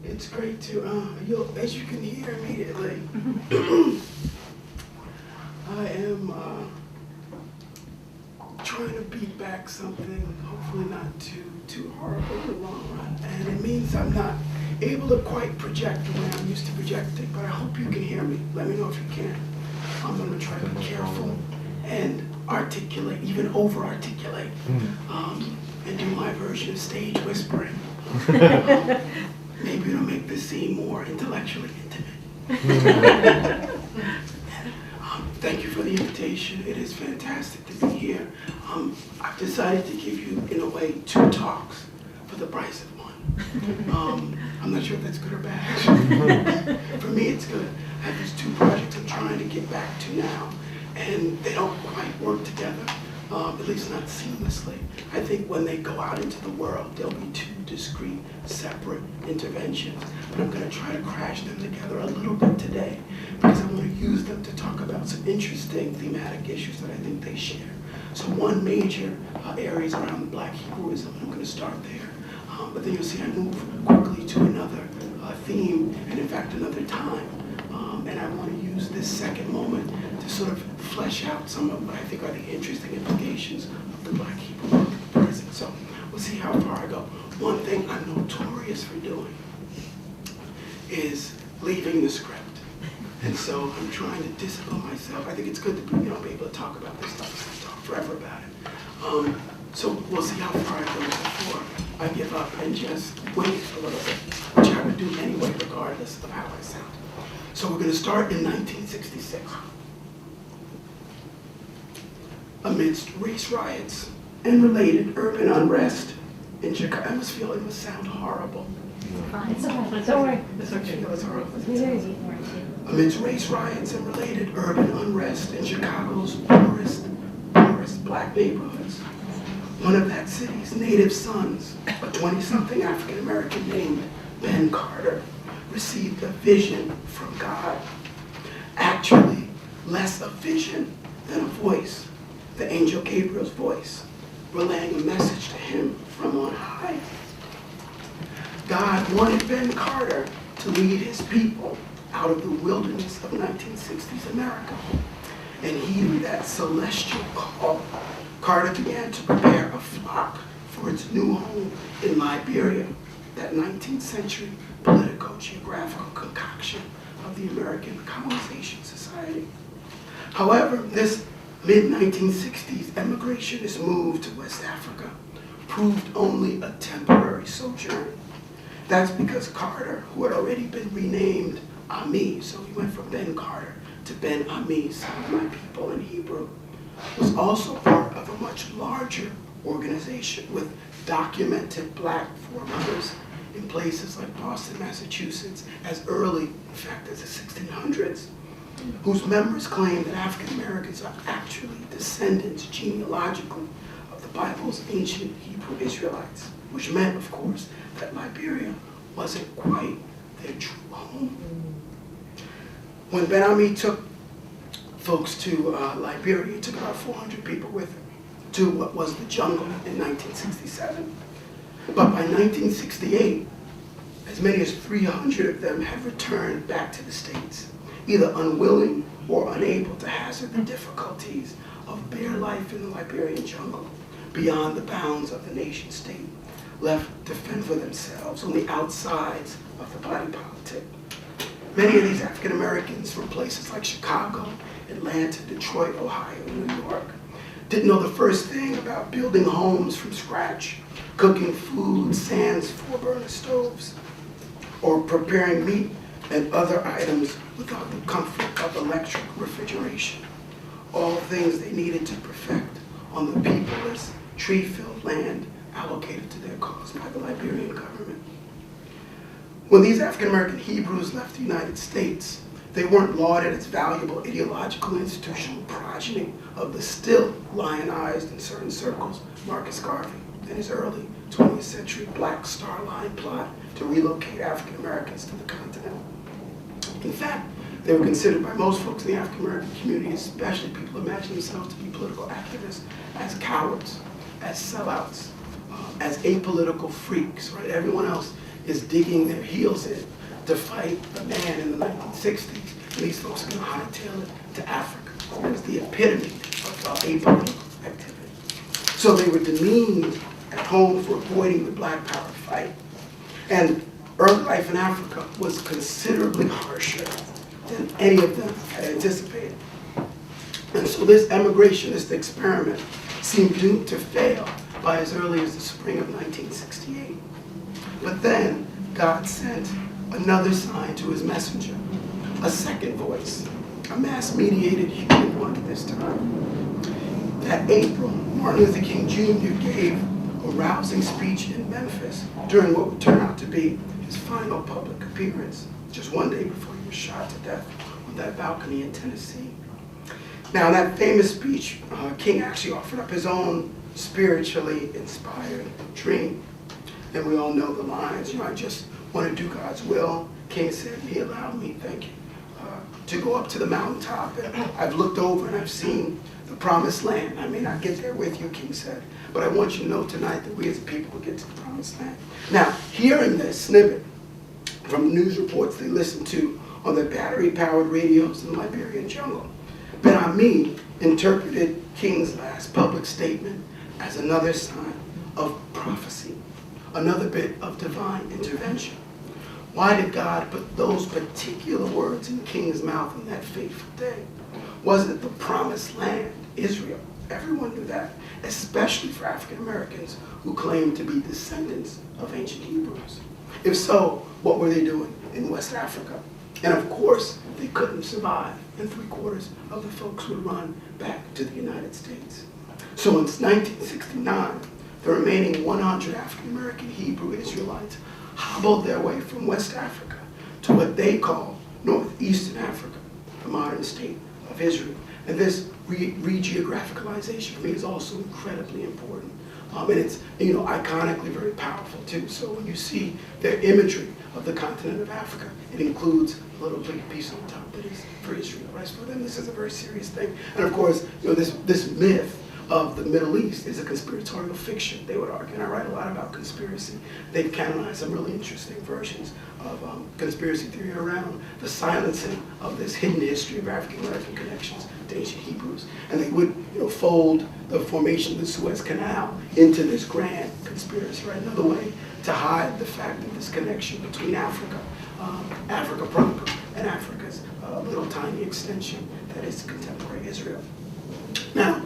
It's great to, as you can hear immediately, I am trying to beat back something, hopefully not too horrible in the long run. And it means I'm not able to quite project the way I'm used to projecting, but I hope you can hear me. Let me know if you can. I'm going to try to be careful and articulate, even over-articulate, and do my version of stage whispering. Maybe it'll make this scene more intellectually intimate. Thank you for the invitation. It is fantastic to be here. I've decided to give you, in a way, 2 talks for the price of 1. I'm not sure if that's good or bad. For me, it's good. I have these 2 projects I'm trying to get back to now, and they don't quite work together, at least not seamlessly. I think when they go out into the world, there'll be 2 discrete, separate interventions, but I'm going to try to crash them together a little bit today because I want to use them to talk about some interesting thematic issues that I think they share. So one major area is around Black Hebrewism, and I'm going to start there. But then you'll see I move quickly to another theme, and in fact another time. And I want to use this second moment to sort of flesh out some of what I think are the interesting implications of the Black Hebrew work of the present. So we'll see how far I go. One thing I'm notorious for doing is leaving the script. And so I'm trying to discipline myself. I think it's good to be able to talk about this stuff. I talk forever about it. So we'll see how far I go before I give up and just wait a little bit, which I would do anyway, regardless of how I sound. So we're going to start in 1966. Amidst race riots and related urban unrest in Chicago. I almost feel it must sound horrible. It's okay. Don't worry. It's okay. It's horrible. Amidst race riots and related urban unrest in Chicago's poorest Black neighborhoods, one of that city's native sons, a 20-something African-American named Ben Carter, received a vision from God. Actually, less a vision than a voice, the angel Gabriel's voice, relaying a message to him from on high. God wanted Ben Carter to lead his people out of the wilderness of 1960s America. And heeding that celestial call, Carter began to prepare a flock for its new home in Liberia, that 19th century politico-geographical concoction of the American Colonization Society. However, this mid-1960s emigrationist move to West Africa proved only a temporary sojourn. That's because Carter, who had already been renamed Ami, so he went from Ben Carter to Ben Ami, son of my people in Hebrew, was also part of a much larger organization with documented Black foremothers in places like Boston, Massachusetts, as early, in fact, as the 1600s, whose members claim that African Americans are actually descendants genealogically of the Bible's ancient Hebrew Israelites, which meant, of course, that Liberia wasn't quite their true home. When Ben Ami took folks to Liberia, he took about 400 people with him to what was the jungle in 1967. But by 1968, as many as 300 of them had returned back to the States, either unwilling or unable to hazard the difficulties of bare life in the Liberian jungle beyond the bounds of the nation state, left to fend for themselves on the outsides of the body politic. Many of these African Americans from places like Chicago, Atlanta, Detroit, Ohio, New York, didn't know the first thing about building homes from scratch, cooking food, sans 4-burner stoves, or preparing meat and other items without the comfort of electric refrigeration. All things they needed to perfect on the peopleless, tree-filled land allocated to their cause by the Liberian government. When these African-American Hebrews left the United States, they weren't lauded as valuable ideological institutional progeny of the still lionized in certain circles Marcus Garvey and his early 20th century Black Star Line plot to relocate African Americans to the continent. In fact, they were considered by most folks in the African American community, especially people who imagine themselves to be political activists, as cowards, as sellouts, as apolitical freaks, right? Everyone else is digging their heels in to fight the man in the 1960s. And these folks are going to hightail it to Africa. It was the epitome of apolitical activity. So they were demeaned at home for avoiding the Black Power fight. And early life in Africa was considerably harsher than any of them had anticipated. And so this emigrationist experiment seemed doomed to fail by as early as the spring of 1968. But then God sent another sign to his messenger, a second voice, a mass-mediated human one at this time. That April, Martin Luther King Jr. gave a rousing speech in Memphis during what would turn out to be his final public appearance, just one day before he was shot to death on that balcony in Tennessee. Now, in that famous speech, King actually offered up his own spiritually inspired dream. And we all know the lines, I just want to do God's will. King said, he allowed me, thank you, to go up to the mountaintop. And I've looked over and I've seen the promised land. I may not get there with you, King said, but I want you to know tonight that we as a people will get to the promised land. Now, hearing this snippet from news reports they listened to on their battery-powered radios in the Liberian jungle, Ben Ami interpreted King's last public statement as another sign of prophecy, another bit of divine intervention. Why did God put those particular words in King's mouth on that fateful day? Was it the promised land, Israel? Everyone knew that, especially for African Americans who claimed to be descendants of ancient Hebrews. If so, what were they doing in West Africa? And of course, they couldn't survive, and 3/4 of the folks would run back to the United States. So in 1969, the remaining 100 African American Hebrew Israelites hobbled their way from West Africa to what they call Northeastern Africa, the modern state of Israel. And this re-geographicalization for me is also incredibly important. And it's, iconically very powerful too. So when you see their imagery of the continent of Africa, it includes a little piece on top that is for Israel. Right? For them, this is a very serious thing. And of course, this myth of the Middle East is a conspiratorial fiction, they would argue. And I write a lot about conspiracy. They've canonized some really interesting versions of conspiracy theory around the silencing of this hidden history of African American connections to ancient Hebrews. And they would fold the formation of the Suez Canal into this grand conspiracy, right? Another way to hide the fact that this connection between Africa, Africa proper, and Africa's little tiny extension that is contemporary Israel. Now,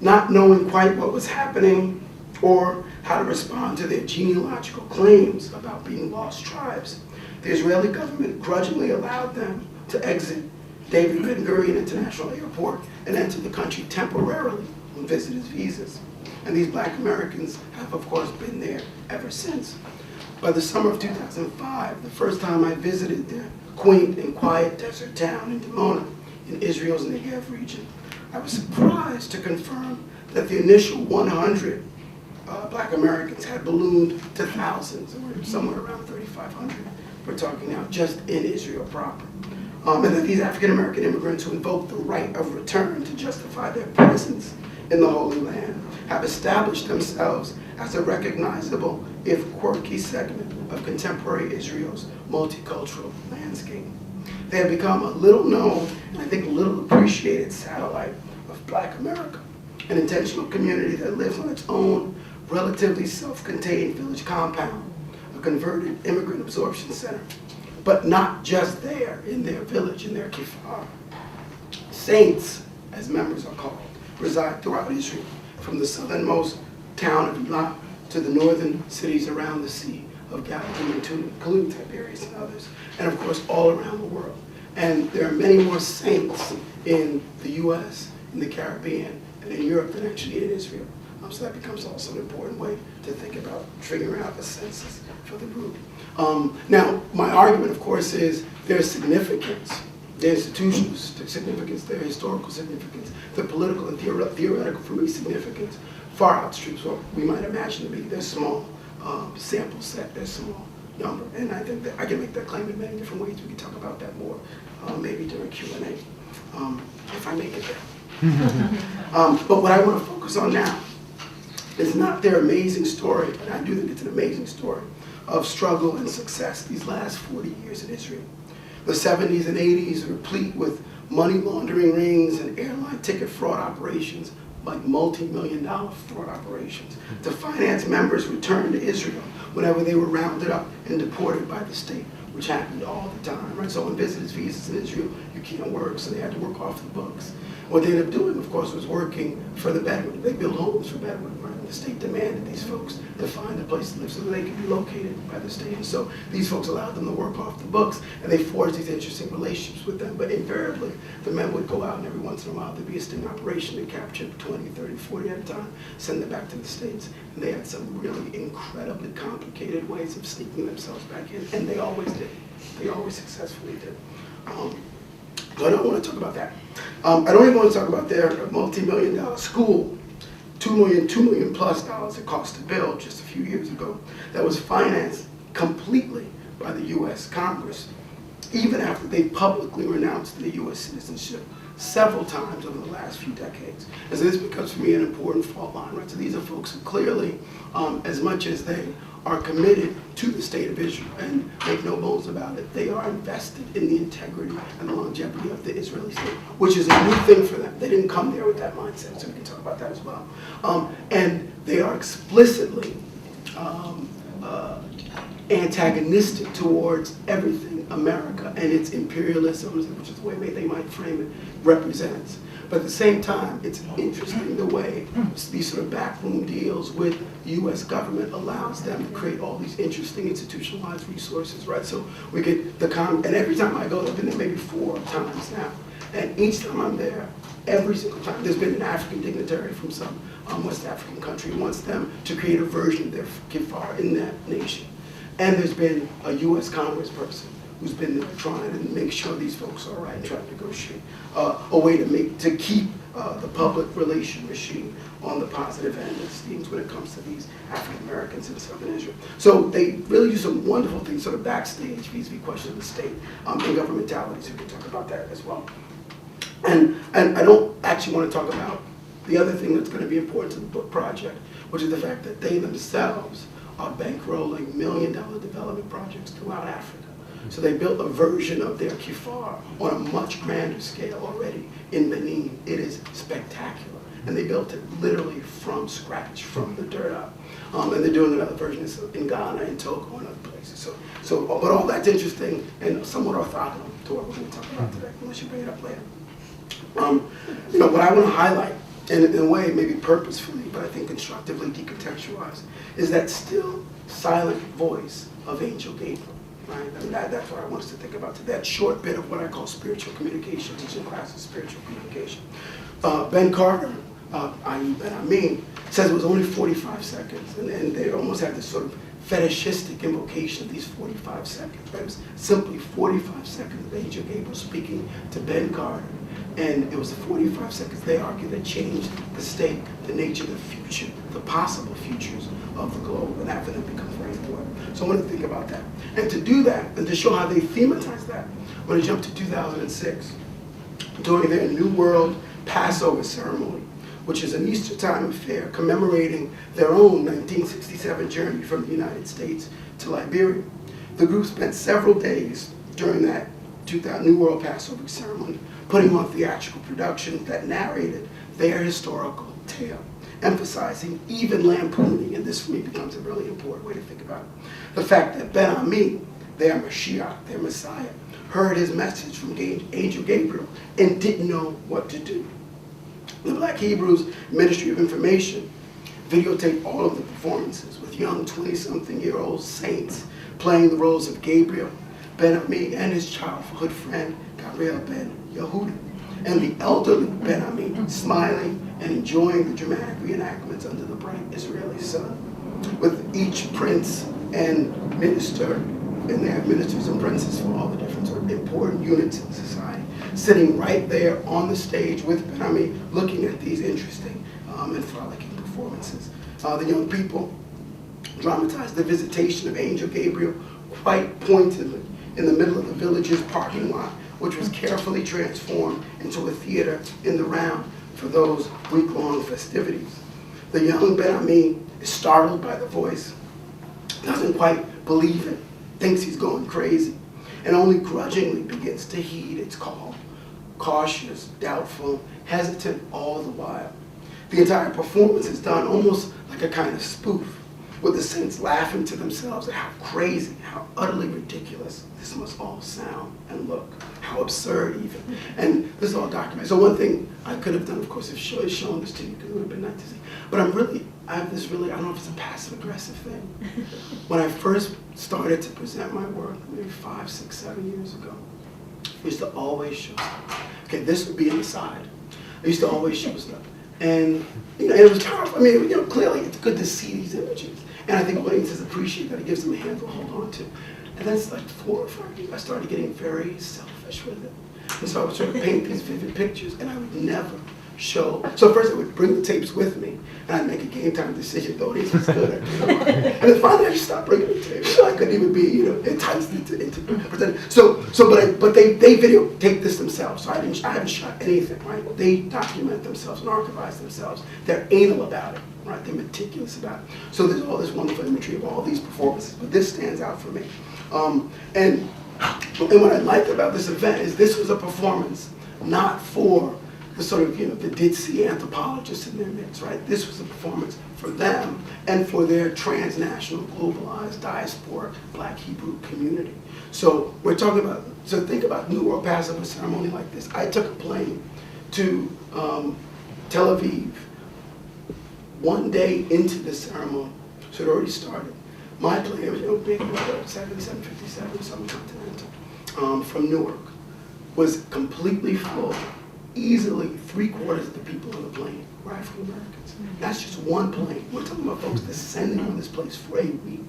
not knowing quite what was happening or how to respond to their genealogical claims about being lost tribes, the Israeli government grudgingly allowed them to exit David Ben-Gurion International Airport and enter the country temporarily on visitors' visas. And these Black Americans have, of course, been there ever since. By the summer of 2005, the first time I visited their quaint and quiet desert town in Dimona, in Israel's Negev region, I was surprised to confirm that the initial 100 Black Americans had ballooned to thousands, or somewhere around 3,500. We're talking now just in Israel proper. And that these African American immigrants who invoked the right of return to justify their presence in the Holy Land have established themselves as a recognizable, if quirky, segment of contemporary Israel's multicultural landscape. They have become a little known, and I think little appreciated satellite of Black America, an intentional community that lives on its own relatively self-contained village compound, a converted immigrant absorption center, but not just there in their village, in their kifar. Saints, as members are called, reside throughout Israel, from the southernmost town of Eilat to the northern cities around the Sea of Galilee, including Tiberias and others, and of course all around the world. And there are many more saints in the US, in the Caribbean, and in Europe than actually in Israel. So that becomes also an important way to think about figuring out the census for the group. Now, my argument, of course, is there's significance, their institutional significance, their historical significance, the political and theoretical, for me, significance far outstrips what we might imagine to be their small sample set, their small number. And I think that I can make that claim in many different ways. We can talk about that more, maybe during Q&A, if I make it there. But what I want to focus on now is not their amazing story, and I do think it's an amazing story, of struggle and success these last 40 years in Israel. The 70s and 80s are replete with money laundering rings and airline ticket fraud operations, like multi-million-dollar fraud operations, to finance members returned to Israel whenever they were rounded up and deported by the state, which happened all the time, right? So on visitors' visas in Israel, you can't work, so they had to work off the books. What they ended up doing, of course, was working for the Bedouin. They built homes for Bedouin, right? The state demanded these folks to find a place to live so that they could be located by the state. And so these folks allowed them to work off the books, and they forged these interesting relationships with them. But invariably, the men would go out, and every once in a while, there'd be a sting operation to capture 20, 30, 40 at a time, send them back to the States. And they had some really incredibly complicated ways of sneaking themselves back in, and they always did. They always successfully did. So I don't want to talk about that. I don't even want to talk about their multi-million-dollar school, $2 million plus it cost to build just a few years ago, that was financed completely by the U.S. Congress, even after they publicly renounced their U.S. citizenship several times over the last few decades. And so this becomes for me an important fault line, right? So these are folks who clearly, as much as they are committed to the state of Israel, and make no bones about it, they are invested in the integrity and the longevity of the Israeli state, which is a new thing for them. They didn't come there with that mindset, so we can talk about that as well. And they are explicitly antagonistic towards everything America and its imperialism, which is the way they might frame it, represents. But at the same time, it's interesting the way these sort of backroom deals with the U.S. government allows them to create all these interesting institutionalized resources, right? So we get and every time I go, I've been there maybe 4 times now, and each time I'm there, every single time, there's been an African dignitary from some West African country who wants them to create a version of their kifar in that nation. And there's been a U.S. congressperson who's been there trying to make sure these folks are all right and trying to negotiate a way to keep the public relation machine on the positive end of things when it comes to these African Americans in Southern Israel. So they really do some wonderful things sort of backstage vis-a-vis questions of the state and governmentalities. We can talk about that as well. And I don't actually want to talk about the other thing that's going to be important to the book project, which is the fact that they themselves are bankrolling $1 million development projects throughout Africa. So they built a version of their kifar on a much grander scale already in Benin. It is spectacular. And they built it literally from scratch, from the dirt up. And they're doing another version in Ghana, in Togo, and other places. But all that's interesting and somewhat orthogonal to what we're going to talk about today, unless you bring it up later. What I want to highlight, and in a way maybe purposefully, but I think constructively decontextualized, is that still silent voice of Angel Gabriel. Right? And that's what I want us to think about today. That short bit of what I call spiritual communication, teaching classes, spiritual communication. Ben Carter, i.e. Ben Amin, says it was only 45 seconds, and they almost had this sort of fetishistic invocation of these 45 seconds. But it was simply 45 seconds of Angel Gabriel speaking to Ben Carter. And it was the 45 seconds, they argue, that changed the state, the nature, the future, the possible futures of the globe. And that for them becomes very important. So I want to think about that. And to do that, and to show how they thematize that, I'm going to jump to 2006, during their New World Passover ceremony, which is an Easter time affair commemorating their own 1967 journey from the United States to Liberia. The group spent several days during that New World Passover ceremony putting on theatrical productions that narrated their historical tale, emphasizing, even lampooning, and this for me becomes a really important way to think about it, the fact that Ben Ami, their Mashiach, their Messiah, heard his message from Angel Gabriel and didn't know what to do. The Black Hebrews Ministry of Information videotaped all of the performances with young 20-something-year-old saints playing the roles of Gabriel, Ben Ami, and his childhood friend, Gabriel Ben Yehuda, and the elderly Ben Ami smiling and enjoying the dramatic reenactments under the bright Israeli sun, with each prince and minister, and they have ministers and princes for all the different sort of important units in society, sitting right there on the stage with Ben Ami, looking at these interesting and frolicking performances. The young people dramatized the visitation of Angel Gabriel quite pointedly in the middle of the village's parking lot, which was carefully transformed into a theater in the round for those week-long festivities. The young Ben Ami is startled by the voice, doesn't quite believe it, thinks he's going crazy, and only grudgingly begins to heed its call, cautious, doubtful, hesitant all the while. The entire performance is done almost like a kind of spoof, with the saints laughing to themselves at how crazy, how utterly ridiculous this must all sound and look, how absurd even. And this is all documented. So one thing I could have done, of course, if shown this to you, because it would have been nice to see. But I have this really, I don't know if it's a passive aggressive thing. When I first started to present my work, maybe 5, 6, 7 years ago, I used to always show stuff. Okay, this would be on the side. I used to always show stuff. And it was powerful. I mean, clearly it's good to see these images. And I think audiences appreciate that. It gives them a hand to hold on to. And then it's like 4 or 5 years, I started getting very selfish with it. And so I would sort of paint these vivid pictures, and I would never show. So first I would bring the tapes with me, and I'd make a game time decision. The audience was good. And then finally I just stopped bringing the tapes. So I couldn't even be, enticed into pretending. But they videotape this themselves. So I haven't shot anything, right? They document themselves and archivize themselves. They're anal about it, right? They're meticulous about it. So there's all this wonderful imagery of all these performances, but this stands out for me. And what I liked about this event is this was a performance not for the sort of, the ditzy anthropologists in their midst, right? This was a performance for them and for their transnational, globalized, diasporic Black Hebrew community. So we're talking about, so think about New World Passover a ceremony like this. I took a plane to Tel Aviv one day into the ceremony, so it already started. My plane was big, 757, Southern Continental, from Newark, was completely full. Easily 3/4 of the people on the plane were African Americans. That's just one plane. We're talking about folks descending on this place for a week.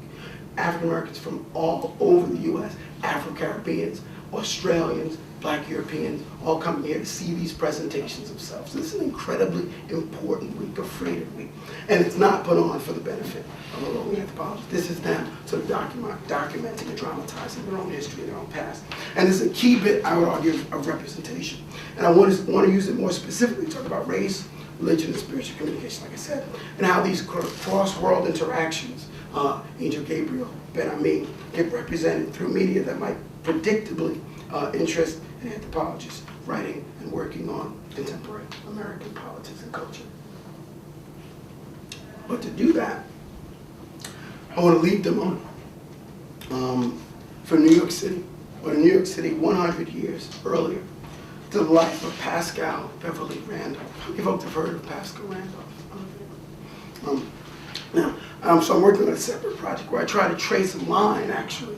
African Americans from all over the U.S., Afro-Caribbeans, Australians, Black Europeans, all coming here to see these presentations of self. So this is an incredibly important week, a freighted week. And it's not put on for the benefit of a lowly anthropologist. This is them sort of documenting and dramatizing their own history, their own past. And this is a key bit, I would argue, of representation. And I want to use it more specifically to talk about race, religion, and spiritual communication, like I said, and how these cross-world interactions, Angel Gabriel, Ben Ami, get represented through media that might predictably interest in anthropologists writing and working on contemporary American politics and culture. But to do that, I want to lead them on for New York City, or New York City 100 years earlier, to the life of Pascal Beverly Randolph. How many folks have heard of Pascal Randolph? So I'm working on a separate project where I try to trace a line, actually,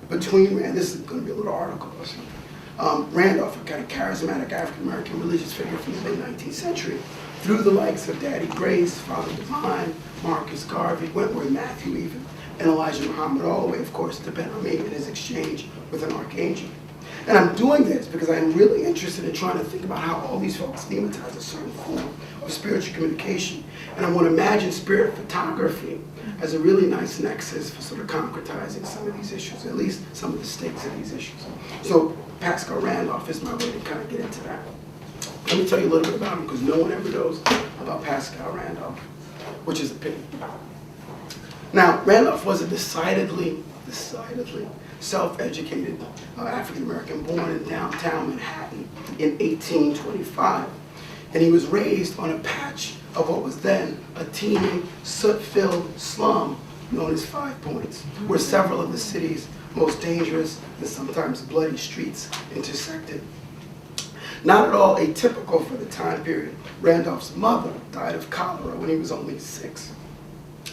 between, and this is going to be a little article or something, Randolph, a kind of charismatic African-American religious figure from the mid-19th century, through the likes of Daddy Grace, Father Divine, Marcus Garvey, Wentworth Matthew even, and Elijah Muhammad, all the way, of course, to Ben Ami and his exchange with an archangel. And I'm doing this because I'm really interested in trying to think about how all these folks thematize a certain form of spiritual communication. And I want to imagine spirit photography as a really nice nexus for sort of concretizing some of these issues, at least some of the stakes of these issues. So Pascal Randolph is my way to kind of get into that. Let me tell you a little bit about him, because no one ever knows about Pascal Randolph, which is a pity. Now, Randolph was a decidedly self-educated African-American born in downtown Manhattan in 1825. And he was raised on a patch of what was then a teeming, soot-filled slum known as 5 Points, where several of the city's most dangerous and sometimes bloody streets intersected. Not at all atypical for the time period, Randolph's mother died of cholera when he was only 6,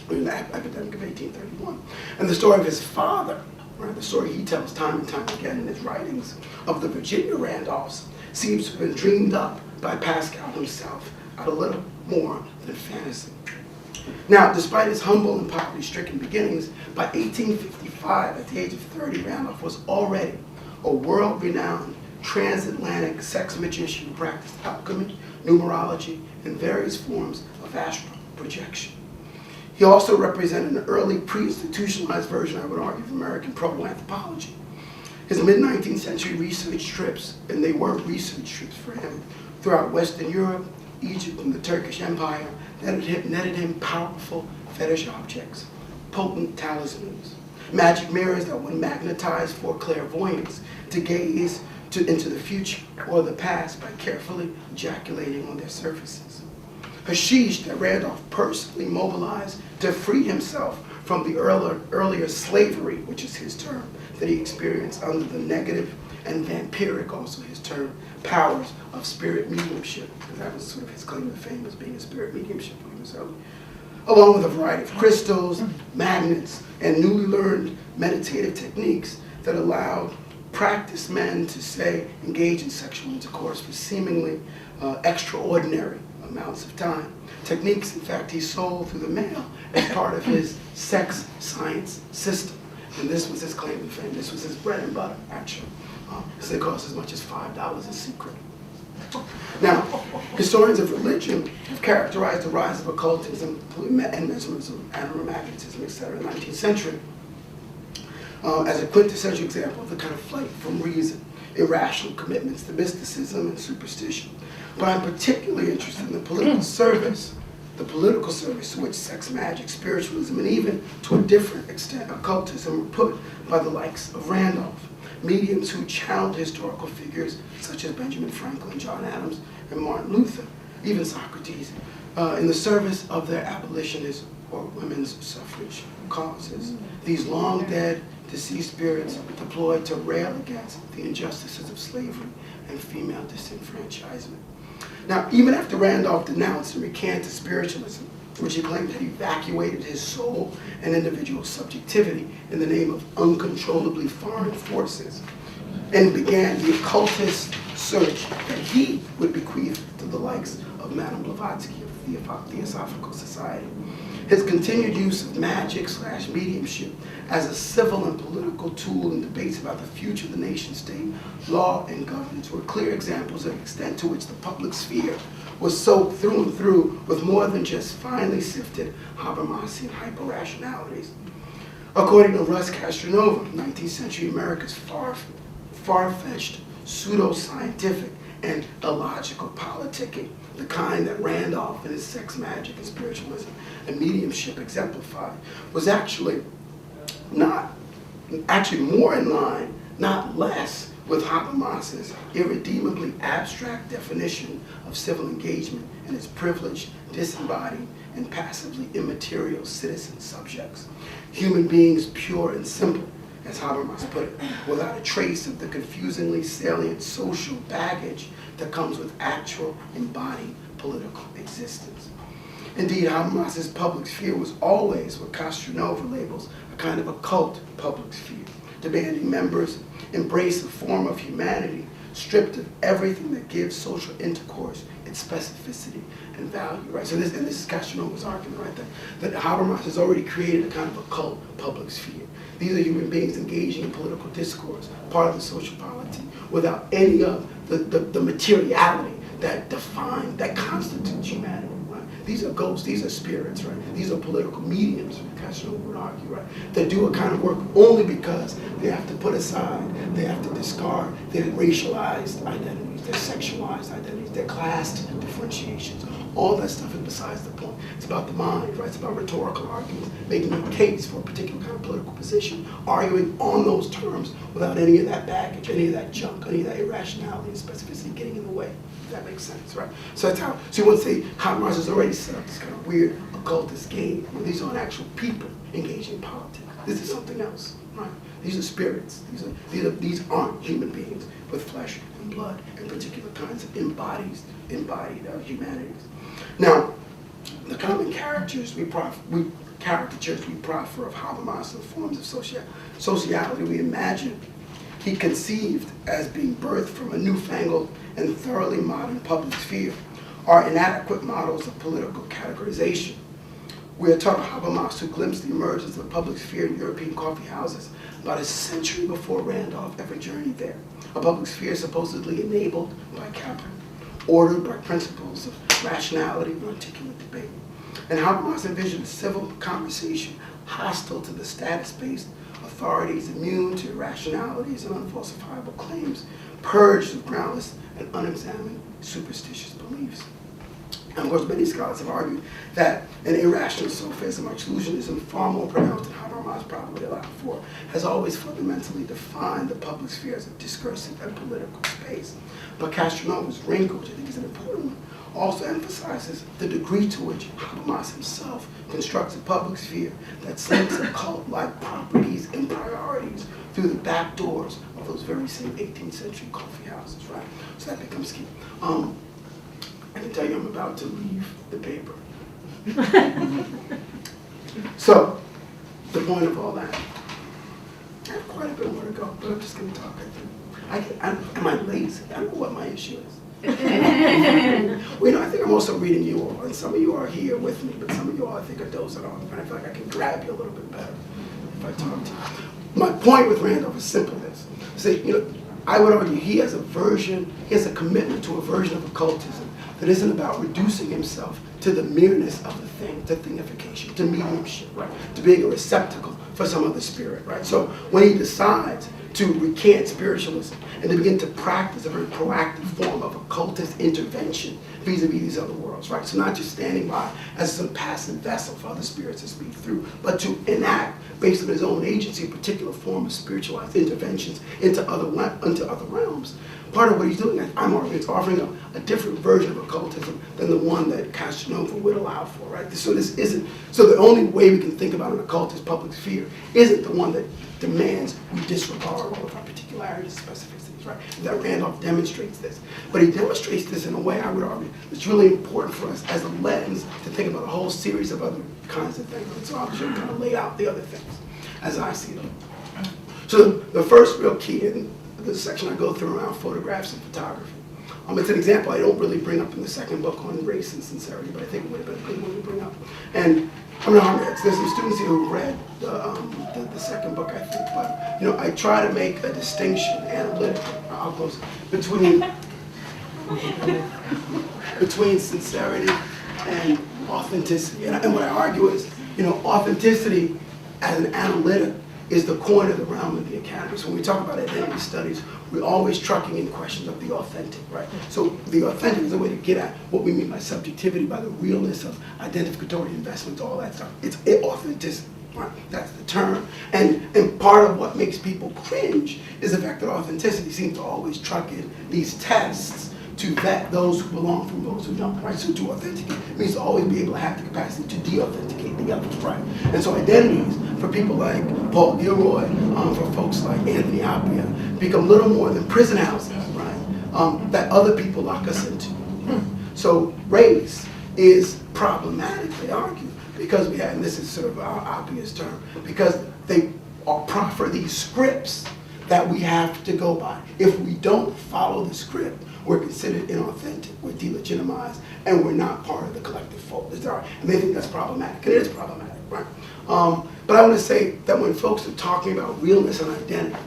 in the epidemic of 1831. And the story of his father, right, the story he tells time and time again in his writings of the Virginia Randolphs, seems to have been dreamed up by Pascal himself out of little more than fantasy. Now, despite his humble and poverty-stricken beginnings, by 1855, at the age of 30, Randolph was already a world-renowned transatlantic sex magician who practiced alchemy, numerology, and various forms of astral projection. He also represented an early pre-institutionalized version, I would argue, of American proto-anthropology. His mid-19th century research trips, and they were research trips for him, throughout Western Europe, Egypt, and the Turkish Empire, netted him powerful fetish objects, potent talismans. magic mirrors that one magnetized for clairvoyance, to gaze into the future or the past by carefully ejaculating on their surfaces. Hashish that Randolph personally mobilized to free himself from the earlier slavery, which is his term, that he experienced under the negative and vampiric, also his term, powers of spirit mediumship. Because that was sort of his claim to fame, as being a spirit mediumship when he was early. Along with a variety of crystals, magnets, and newly learned meditative techniques that allowed practiced men to, say, engage in sexual intercourse for seemingly extraordinary amounts of time. Techniques, in fact, he sold through the mail as part of his sex science system. And this was his claim to fame. This was his bread and butter, actually. Because they cost as much as $5 a secret. Now, historians of religion have characterized the rise of occultism and mesmerism, anoromagnetism, etc. in the 19th century as a quintessential example of the kind of flight from reason, irrational commitments to mysticism and superstition. But I'm particularly interested in the political service to which sex magic, spiritualism, and even to a different extent occultism were put by the likes of Randolph. Mediums who channeled historical figures such as Benjamin Franklin, John Adams, and Martin Luther, even Socrates, in the service of their abolitionist or women's suffrage causes. These long dead, deceased spirits deployed to rail against the injustices of slavery and female disenfranchisement. Now, even after Randolph denounced and recanted spiritualism, which he claimed had evacuated his soul and individual subjectivity in the name of uncontrollably foreign forces, and began the occultist search that he would bequeath to the likes of Madame Blavatsky of the Theosophical Society. His continued use of magic/mediumship as a civil and political tool in debates about the future of the nation state, law, and governance were clear examples of the extent to which the public sphere was soaked through and through with more than just finely sifted Habermasian hyper-rationalities. According to Russ Castronova, 19th century America's far-fetched, pseudo-scientific, and illogical politicking, the kind that Randolph and his sex magic and spiritualism and mediumship exemplified, was actually more in line, not less, with Habermas's irredeemably abstract definition of civil engagement and its privileged, disembodied, and passively immaterial citizen subjects. Human beings pure and simple, as Habermas put it, without a trace of the confusingly salient social baggage that comes with actual embodied political existence. Indeed, Habermas's public sphere was always what Castronova labels a kind of occult public sphere, demanding members embrace a form of humanity stripped of everything that gives social intercourse its specificity and value, right? So this is Castronova's argument, right? That Habermas has already created a kind of occult public sphere. These are human beings engaging in political discourse, part of the social polity, without any of the materiality that constitutes humanity. These are ghosts, these are spirits, right? These are political mediums, Castronova would argue, right? That do a kind of work only because they have to put aside, they have to discard their racialized identities, their sexualized identities, their class differentiations. All that stuff is besides the point. It's about the mind, right? It's about rhetorical arguments, making a case for a particular kind of political position, arguing on those terms without any of that baggage, any of that junk, any of that irrationality and specificity getting in the way. That makes sense, right? So that's how, so you want to say Habermas has already set up this kind of weird occultist game where these aren't actual people engaging in politics. This is something else, right? These are spirits. These aren't human beings with flesh and blood and particular kinds of embodied humanities. Now, the common caricatures we proffer of Habermas and forms of sociality we imagine he conceived as being birthed from a newfangled and thoroughly modern public sphere are inadequate models of political categorization. We are taught Habermas who glimpsed the emergence of the public sphere in European coffee houses about a century before Randolph ever journeyed there. A public sphere supposedly enabled by capital, ordered by principles of rationality and articulate debate. And Habermas envisioned a civil conversation hostile to the status-based authorities, immune to irrationalities and unfalsifiable claims, purged of groundless and unexamined superstitious beliefs. And of course, many scholars have argued that an irrational sophism or exclusionism, far more pronounced than Habermas probably allowed for, has always fundamentally defined the public sphere as a discursive and political space. But Castronovo's wrinkle, which I think is an important one, also emphasizes the degree to which Habermas himself constructs a public sphere that slinks occult-like properties and priorities through the back doors of those very same 18th century coffee houses, right? So that becomes key. I can tell you I'm about to leave the paper. So, the point of all that, I have quite a bit more to go, but I'm just going to talk right through. Am I lazy? I don't know what my issue is. Well, I think I'm also reading you all, and some of you are here with me, but some of you all I think are dozing off, and I feel like I can grab you a little bit better if I talk to you. My point with Randolph is simply this. See, I would argue he has a commitment to a version of occultism that isn't about reducing himself to the mereness of the thing, to thingification, to mediumship, right? To being a receptacle for some other spirit, right? So when he decides to recant spiritualism and to begin to practice a very proactive form of occultist intervention vis-a-vis these other worlds, right? So not just standing by as some passive vessel for other spirits to speak through, but to enact, based on his own agency, a particular form of spiritualized interventions into other realms. Part of what he's doing, I'm arguing, is offering a different version of occultism than the one that Casanova would allow for, right? So the only way we can think about an occultist public sphere isn't the one that demands we disregard all of our particularities and specificities, right? That Randolph demonstrates this. But he demonstrates this in a way, I would argue, that's really important for us as a lens to think about a whole series of other kinds of things. And so I'll just kind of lay out the other things as I see them. So the first real key in the section I go through around photographs and photography. It's an example I don't really bring up in the second book on race and sincerity, but I think it would have been a good one to bring up. And I'm not harm there's some students here who read the second book, I think, but I try to make a distinction analytically, I'll close, between sincerity and authenticity. And what I argue is, authenticity as an analytic is the coin of the realm of the academy. So when we talk about identity studies, we're always trucking in questions of the authentic, right? So the authentic is a way to get at what we mean by subjectivity, by the realness of identificatory investments, all that stuff. It's authenticity, right? That's the term. And part of what makes people cringe is the fact that authenticity seems to always truck in these tests to vet those who belong from those who don't, right? So to authenticate means to always be able to have the capacity to de-authenticate the others, right? And so identities for people like Paul Gilroy, for folks like Anthony Appiah, become little more than prison houses, right? That other people lock us into. So race is problematic, they argue, because we have, and this is sort of our Appiah's term, because they proffer these scripts that we have to go by. If we don't follow the script, we're considered inauthentic, we're delegitimized, and we're not part of the collective fold. And they think that's problematic, and it is problematic, right? But I want to say that when folks are talking about realness and identity,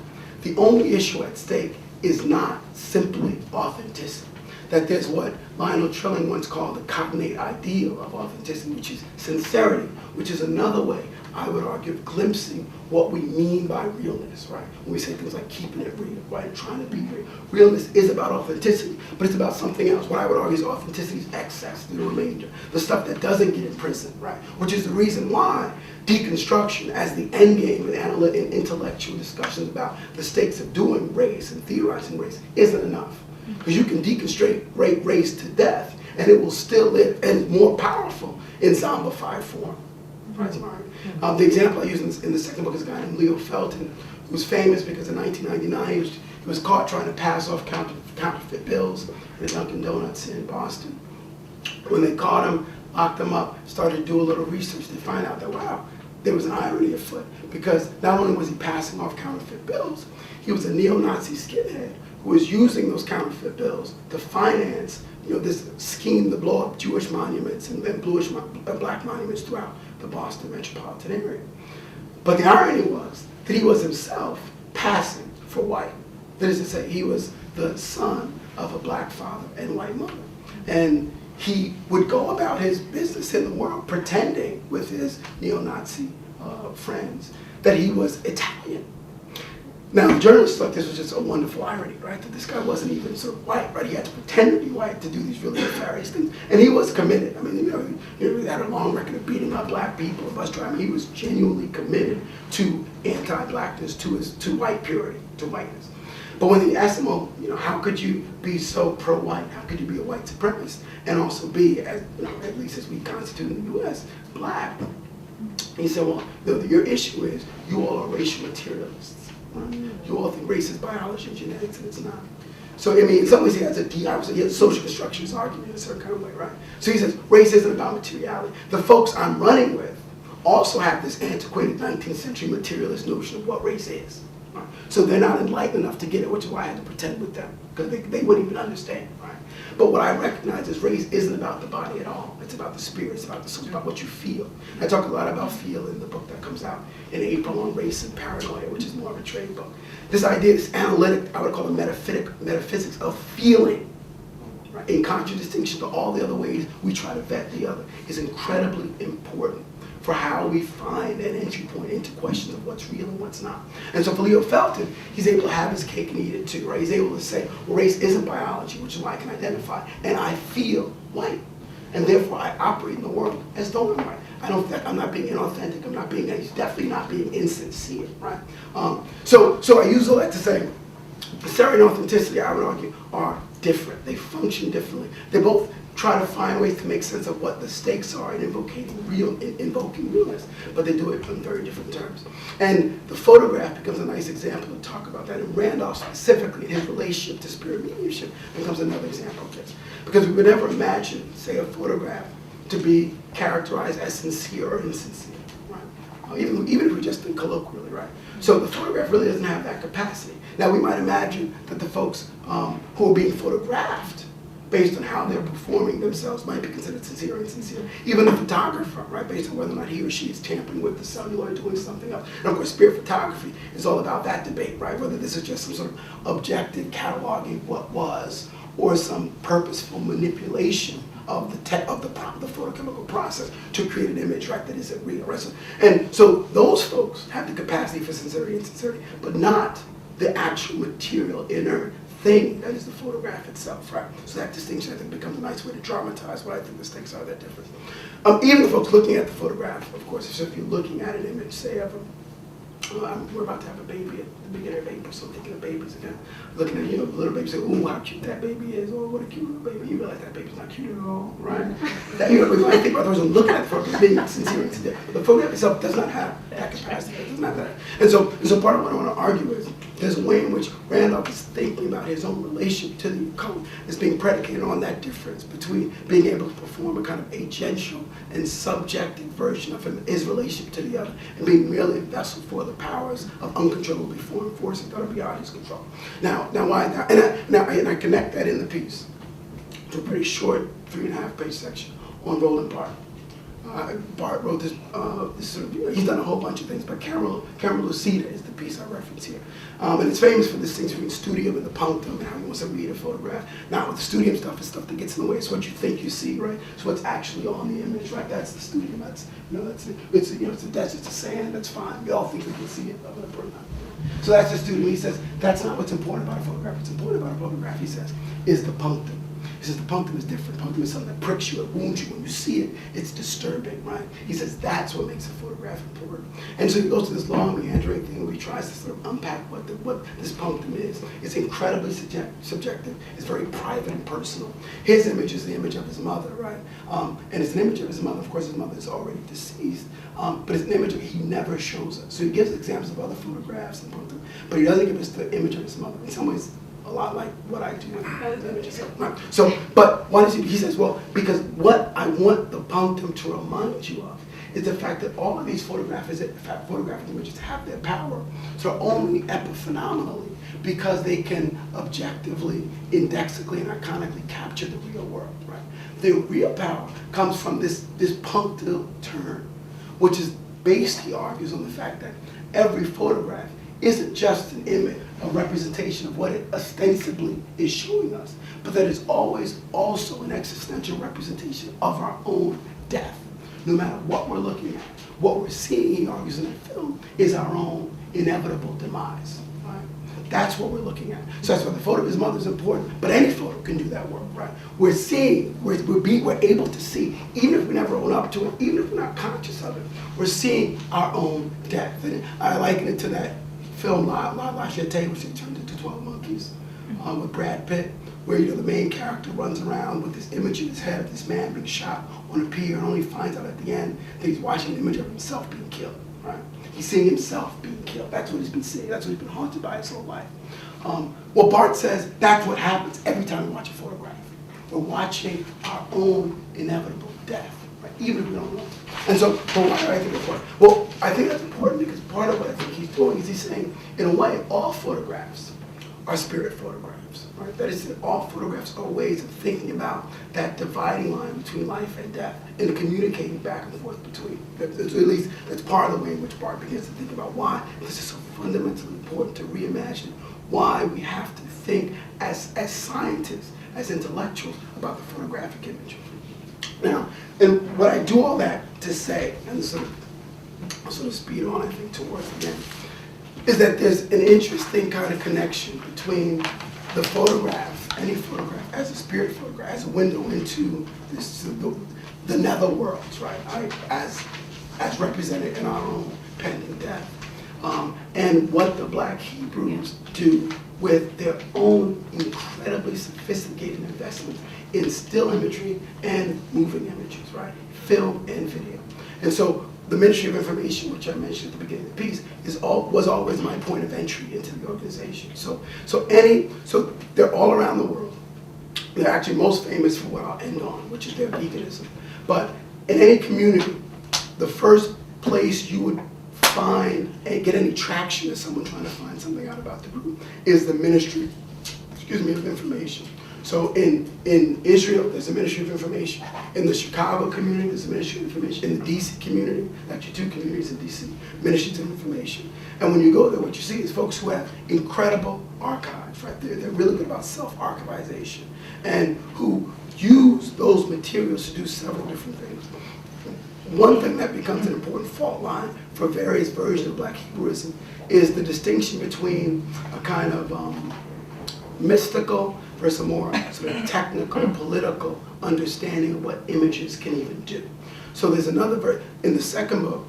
the only issue at stake is not simply authenticity. That there's what Lionel Trilling once called the cognate ideal of authenticity, which is sincerity, which is another way, I would argue, of glimpsing what we mean by realness, right? When we say things like keeping it real, right? Trying to be real. Realness is about authenticity, but it's about something else. What I would argue is authenticity is excess, the remainder, the stuff that doesn't get imprisoned, right? Which is the reason why deconstruction as the end game in intellectual discussions about the stakes of doing race and theorizing race isn't enough. Because you can deconstruct race to death, and it will still live, and more powerful in zombified form. The example I use in the second book is a guy named Leo Felton, who was famous because in 1999 he was caught trying to pass off counterfeit bills at Dunkin' Donuts in Boston. When they caught him, locked him up, started to do a little research, they find out that, wow, there was an irony afoot, because not only was he passing off counterfeit bills, he was a neo-Nazi skinhead who was using those counterfeit bills to finance this scheme to blow up Jewish monuments and black monuments throughout the Boston metropolitan area. But the irony was that he was himself passing for white. That is to say, he was the son of a black father and white mother. And he would go about his business in the world pretending with his neo-Nazi friends that he was Italian. Now, the journalists thought this was just a wonderful irony, right? That this guy wasn't even sort of white, right? He had to pretend to be white to do these really nefarious things. And he was committed. I mean, he had a long record of beating up black people, bus driving. He was genuinely committed to anti-blackness, to white purity, to whiteness. But when they asked him, well, how could you be so pro-white? How could you be a white supremacist and also be, as, at least as we constitute in the U.S., black? He said, well, your issue is you all are racial materialists. Right? You all think race is biology and genetics, and it's not. So, I mean, in some ways he has a social constructionist argument in a certain kind of way, right? So he says, race isn't about materiality. The folks I'm running with also have this antiquated 19th century materialist notion of what race is. Right? So they're not enlightened enough to get it, which is why I had to pretend with them, because they wouldn't even understand, right? But what I recognize is race isn't about the body at all. It's about the spirit, it's about the soul, it's about what you feel. I talk a lot about feel in the book that comes out in April on Race and Paranoia, which is more of a trade book. This idea, this analytic, I would call it metaphysics of feeling, right, in contradistinction to all the other ways we try to vet the other, is incredibly important for how we find an entry point into questions of what's real and what's not. And so for Leo Felton, he's able to have his cake and eat it too, right? He's able to say, well, race isn't biology, which is why I can identify, and I feel white, and therefore I operate in the world as though I'm white. I'm not being inauthentic, he's definitely not being insincere, right? So I use all that to say, sincerity and authenticity, I would argue, are different. They function differently. They both try to find ways to make sense of what the stakes are in invoking realness, but they do it in very different terms. And the photograph becomes a nice example to talk about that, and Randolph specifically, his relationship to spirit mediumship, becomes another example of this. Because we would never imagine, say, a photograph to be characterized as sincere or insincere, right? Even if we just think colloquially, right? So the photograph really doesn't have that capacity. Now we might imagine that the folks who are being photographed based on how they're performing themselves might be considered sincere or insincere. Even the photographer, right, based on whether or not he or she is tampering with the celluloid or doing something else. And of course, spirit photography is all about that debate, right? Whether this is just some sort of objective cataloging what was, or some purposeful manipulation of the photochemical process to create an image, right, that isn't real, right? So those folks have the capacity for sincerity and sincerity, but not the actual material inner thing that is the photograph itself, right? So that distinction, I think, becomes a nice way to dramatize what I think the stakes are that difference. Even the folks looking at the photograph, of course, if you're looking at an image, say, of we're about to have a baby at the beginning of April, so I'm thinking of babies again. Looking at, the little baby, say, ooh, how cute that baby is, oh, what a cute little baby. You realize that baby's not cute at all, right? That, when I think about those, I'm looking at the photograph, being sincere and sincere. But the photograph itself does not have that capacity, it does not have that. And so part of what I want to argue is, there's a way in which Randolph is thinking about his own relationship to the occult as being predicated on that difference between being able to perform a kind of agential and subjective version of his relationship to the other, and being merely a vessel for the powers of uncontrollably foreign forces that are beyond his control. Now why that? And I connect that in the piece to a pretty short 3.5-page section on Roland Barthes. Bart wrote this sort of, he's done a whole bunch of things, but Camera Lucida is the piece I reference here. And it's famous for this thing between studium and the punctum, and how he wants to read a photograph. Now with the studium stuff, it's stuff that gets in the way. It's what you think you see, right? It's what's actually on the image, right? That's the studium. That's just a sand. That's fine. We all think we can see it. So that's the studium. He says that's not what's important about a photograph. What's important about a photograph, he says, is the punctum. He says the punctum is different. Punctum is something that pricks you, it wounds you. When you see it, it's disturbing, right? He says that's what makes a photograph important. And so he goes to this long meandering thing where he tries to sort of unpack what this punctum is. It's incredibly subjective. It's very private and personal. His image is the image of his mother, right? And it's an image of his mother. Of course, his mother is already deceased. But it's an image that he never shows us. So he gives examples of other photographs and punctum, but he doesn't give us the image of his mother. In some ways, a lot like what I do with images. So, but why does he says, well, because what I want the punctum to remind you of is the fact that all of these photographic images have their power, so only epiphenomenally, because they can objectively, indexically, and iconically capture the real world, right? The real power comes from this punctal turn, which is based, he argues, on the fact that every photograph isn't just an image, a representation of what it ostensibly is showing us, but that it's always also an existential representation of our own death. No matter what we're looking at, what we're seeing, he argues in the film, is our own inevitable demise. Right? that's what we're looking at. So that's why the photo of his mother is important, but any photo can do that work, right? We're seeing, we're able to see, even if we never own up to it, even if we're not conscious of it, we're seeing our own death. And I liken it to that film La Jetée, which they turned into 12 Monkeys, with Brad Pitt, where the main character runs around with this image in his head of this man being shot on a pier and only finds out at the end that he's watching an image of himself being killed, right? He's seeing himself being killed. That's what he's been seeing. That's what he's been haunted by his whole life. Well, Barth says that's what happens every time we watch a photograph. We're watching our own inevitable death, right? Even if we don't know it. And so, well, why do I think it's important? Well, I think that's important because part of what I think he's doing is he's saying, in a way, all photographs are spirit photographs, right? That is, all photographs are ways of thinking about that dividing line between life and death and communicating back and forth between. At least that's part of the way in which Barth begins to think about why this is so fundamentally important to reimagine why we have to think as scientists, as intellectuals, about the photographic image. Now, and what I do all that to say, and sort of speed on, I think, towards the end, is that there's an interesting kind of connection between the photograph, any photograph, as a spirit photograph, as a window into this, the nether worlds, right? As represented in our own pending death. And what the Black Hebrews do with their own incredibly sophisticated investments in still imagery and moving images, right? Film and video. And so the Ministry of Information, which I mentioned at the beginning of the piece, was always my point of entry into the organization. So they're all around the world. They're actually most famous for what I'll end on, which is their veganism. But in any community, the first place you would find and get any traction as someone trying to find something out about the group is the Ministry, of Information. So in Israel, there's a Ministry of Information. In the Chicago community, there's a Ministry of Information. In the DC community, actually 2 communities in DC, Ministries of Information. And when you go there, what you see is folks who have incredible archives, right? They're really good about self-archivization and who use those materials to do several different things. One thing that becomes an important fault line for various versions of Black Hebrewism is the distinction between a kind of mystical versus a more sort of technical, political understanding of what images can even do. So there's another in the second book,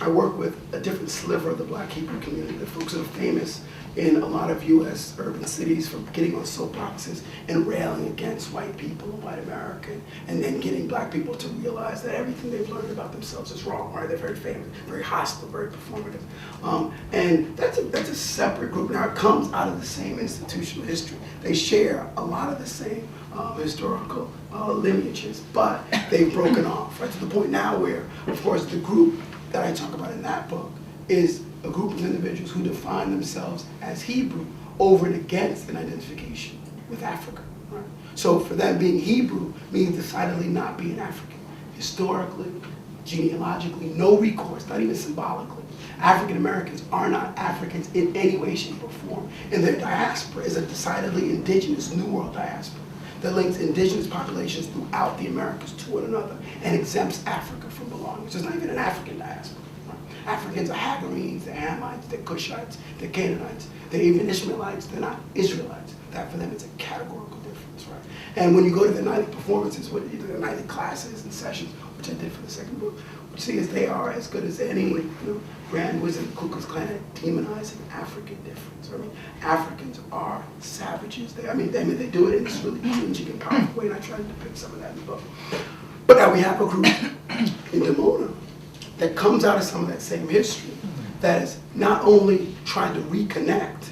I work with a different sliver of the Black Hebrew community, the folks that are famous in a lot of U.S. urban cities for getting on soapboxes and railing against white people and white America, and then getting Black people to realize that everything they've learned about themselves is wrong, right? They're very famous, very hostile, very performative. And that's a separate group. Now, it comes out of the same institutional history. They share a lot of the same historical lineages, but they've broken off, right? To the point now where, of course, the group that I talk about in that book is a group of individuals who define themselves as Hebrew over and against an identification with Africa. Right? So for them, being Hebrew means decidedly not being African. Historically, genealogically, no recourse, not even symbolically. African Americans are not Africans in any way, shape, or form. And their diaspora is a decidedly indigenous New World diaspora that links indigenous populations throughout the Americas to one another and exempts Africa from belonging. So it's not even an African diaspora. Africans are Hagarenes, they're Hamites, they're Cushites, they're Canaanites, they're even Ishmaelites, they're not Israelites. That for them is a categorical difference, right? And when you go to the nightly performances, the nightly classes and sessions, which I did for the second book, what you see is they are as good as any Grand Wizard of Ku Klux Klan at demonizing African difference. I mean, Africans are savages. They do it in this really cringing and powerful way, and I try to depict some of that in the book. But now we have a group in Dimona that comes out of some of that same history, that is not only trying to reconnect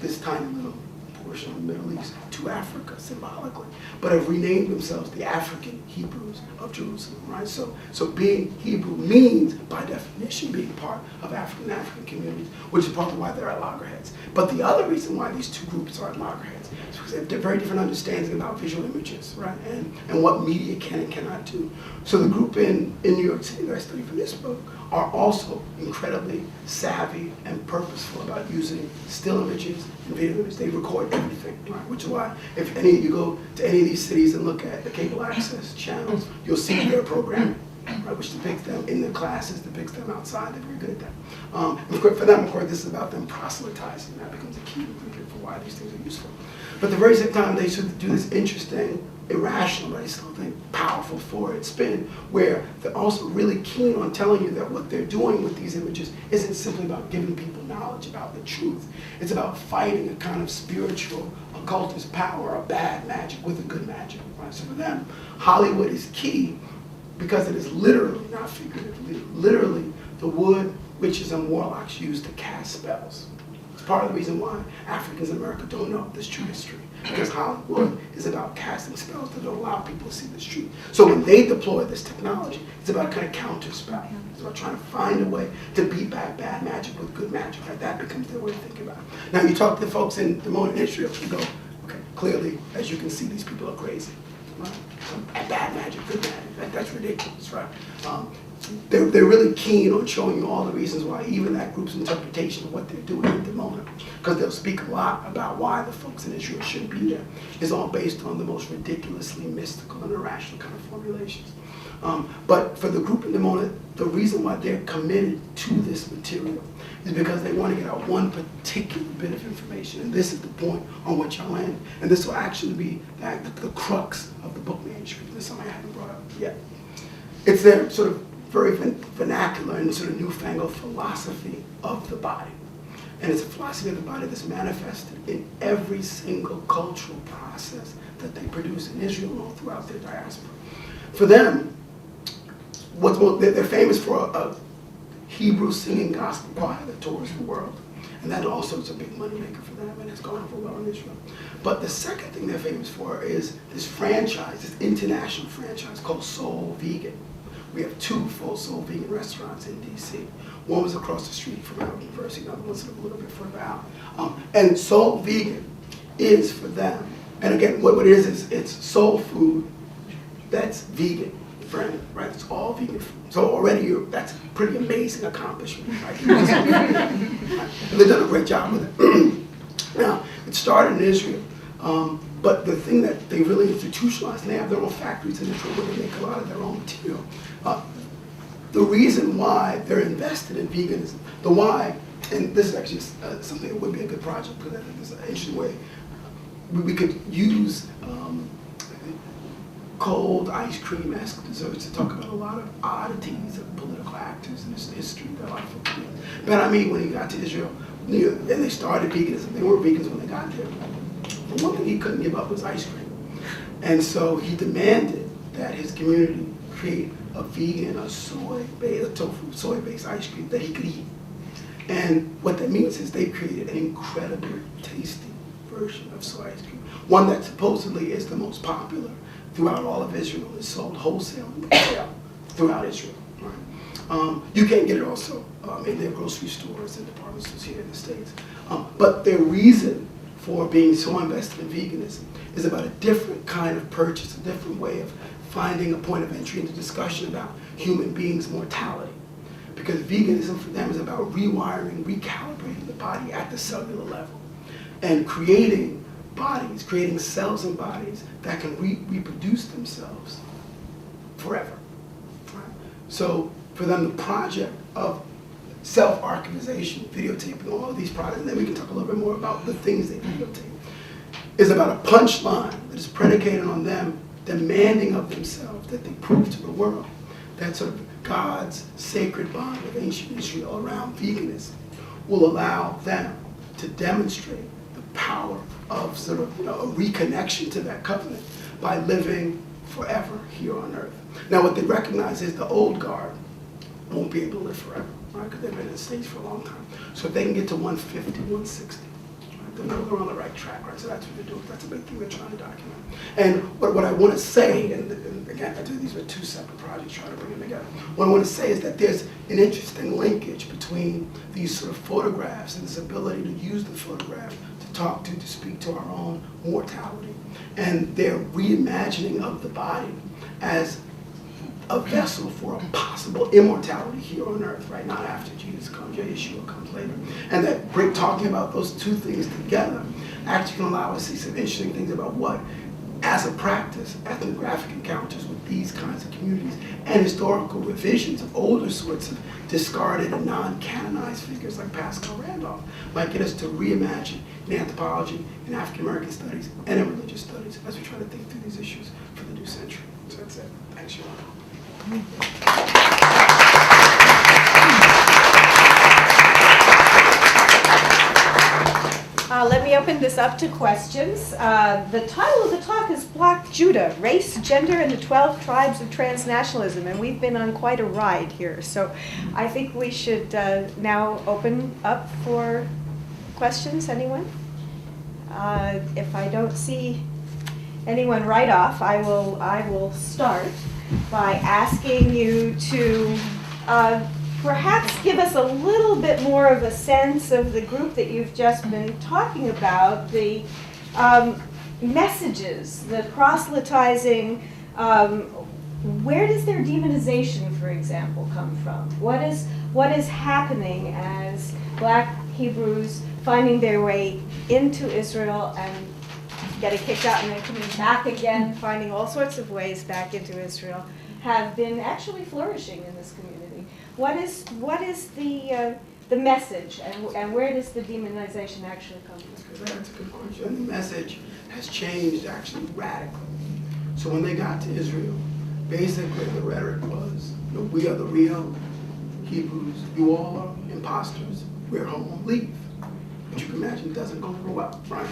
this tiny little portion of the Middle East to Africa symbolically, but have renamed themselves the African Hebrews of Jerusalem, right? So being Hebrew means, by definition, being part of African communities, which is partly why they're at loggerheads. But the other reason why these two groups are at loggerheads is because they have very different understandings about visual images, right? And what media can and cannot do. So the group in New York City that I studied for this book are also incredibly savvy and purposeful about using still images and video images. They record everything, right? Which is why if any of you go to any of these cities and look at the cable access channels, you'll see their programming. right, which depicts them in their classes, depicts them outside. They're very good at that. And for them, of course, this is about them proselytizing. That becomes a key ingredient for why these things are useful. But at the very same time, they sort of do this interesting, irrational, but I still think powerful forward spin, where they're also really keen on telling you that what they're doing with these images isn't simply about giving people knowledge about the truth. It's about fighting a kind of spiritual, occultist power, a bad magic with a good magic. Right? So for them, Hollywood is key because it is literally, not figuratively, literally the wood witches and warlocks used to cast spells. It's part of the reason why Africans in America don't know this true history, because Hollywood is about casting spells that don't allow people to see this truth. So when they deploy this technology, it's about kind of counter spell. It's about trying to find a way to beat back bad magic with good magic. Right? That becomes their way of thinking about it. Now you talk to folks in the moment in Israel, you go, okay, clearly, as you can see, these people are crazy. Right? Bad magic, good magic, that's ridiculous, right? They're really keen on showing you all the reasons why, even that group's interpretation of what they're doing at the moment, because they'll speak a lot about why the folks in Israel shouldn't be there, is all based on the most ridiculously mystical and irrational kind of formulations. But for the group in the moment, the reason why they're committed to this material is because they want to get out one particular bit of information, and this is the point on which I'll end. And this will actually be the crux of the book manuscript. This is something I haven't brought up yet. It's their sort of very vernacular and sort of newfangled philosophy of the body. And it's a philosophy of the body that's manifested in every single cultural process that they produce in Israel and all throughout their diaspora. For them, they're famous for a Hebrew singing gospel choir that tours the world. And that also is a big moneymaker for them, and it's gone over well in Israel. But the second thing they're famous for is this franchise, this international franchise called Soul Vegan. We have 2 full Soul Vegan restaurants in DC. One was across the street from our university, another one's a little bit further out. And Soul Vegan is for them, and again, what it is it's soul food that's vegan friendly, right? It's all vegan food. So already that's a pretty amazing accomplishment, right? And they've done a great job with it. Now, it started in Israel, but the thing that they really institutionalized, and they have their own factories in Israel where they make a lot of their own material. The reason why they're invested in veganism, the why, and this is actually something that would be a good project, because I think there's an interesting way we could use cold ice cream-esque desserts to talk about a lot of oddities of political actors in this history that a lot of folks do. Ben Ami, when he got to Israel, and they started veganism, they weren't vegans when they got there. But one thing he couldn't give up was ice cream. And so he demanded that his community create a vegan, a tofu, soy-based ice cream that he could eat. And what that means is they created an incredibly tasty version of soy ice cream, one that supposedly is the most popular throughout all of Israel. Is sold wholesale and retail throughout Israel. Right? You can get it also in their grocery stores and department stores here in the States. But their reason for being so invested in veganism is about a different kind of purchase, a different way of finding a point of entry into discussion about human beings' mortality. Because veganism for them is about rewiring, recalibrating the body at the cellular level and creating bodies, creating cells and bodies that can reproduce themselves forever. Right? So for them, the project of self-archivization, videotaping, all of these projects, and then we can talk a little bit more about the things they videotape, is about a punchline that is predicated on them demanding of themselves that they prove to the world that sort of God's sacred bond of ancient Israel around veganism will allow them to demonstrate the power of sort of a reconnection to that covenant by living forever here on earth. Now what they recognize is the old guard won't be able to live forever, right? Because they've been in the States for a long time. So if they can get to 150, 160, right, then they're on the right track, right? So that's what they're doing. That's a big thing they're trying to document. And what I want to say, and again, I do these were 2 separate projects trying to bring them together. What I want to say is that there's an interesting linkage between these sort of photographs and this ability to use the photograph to talk to speak to our own mortality, and their reimagining of the body as a vessel for a possible immortality here on earth, right? Not after Jesus comes, Yeshua comes later. And that talking about those 2 things together actually can allow us to see some interesting things about what as a practice, ethnographic encounters with these kinds of communities and historical revisions of older sorts of discarded and non-canonized figures like Pascal Randolph might get us to reimagine in anthropology, in African American studies, and in religious studies as we try to think through these issues for the new century. So that's it. Thanks, Your Honor. Let me open this up to questions. The title of the talk is Black Judah, Race, Gender, and the 12 Tribes of Transnationalism, and we've been on quite a ride here. So I think we should now open up for questions. Anyone? If I don't see anyone right off, I will start by asking you to perhaps give us a little bit more of a sense of the group that you've just been talking about, the messages, the proselytizing. Where does their demonization, for example, come from? What is happening as Black Hebrews finding their way into Israel and getting kicked out and then coming back again, finding all sorts of ways back into Israel, have been actually flourishing in this community? What is the message, and where does the demonization actually come from? That's a good question. The message has changed actually radically. So when they got to Israel, basically the rhetoric was, we are the real Hebrews. You all are imposters. We're home. Leave. But you can imagine it doesn't go real well, right?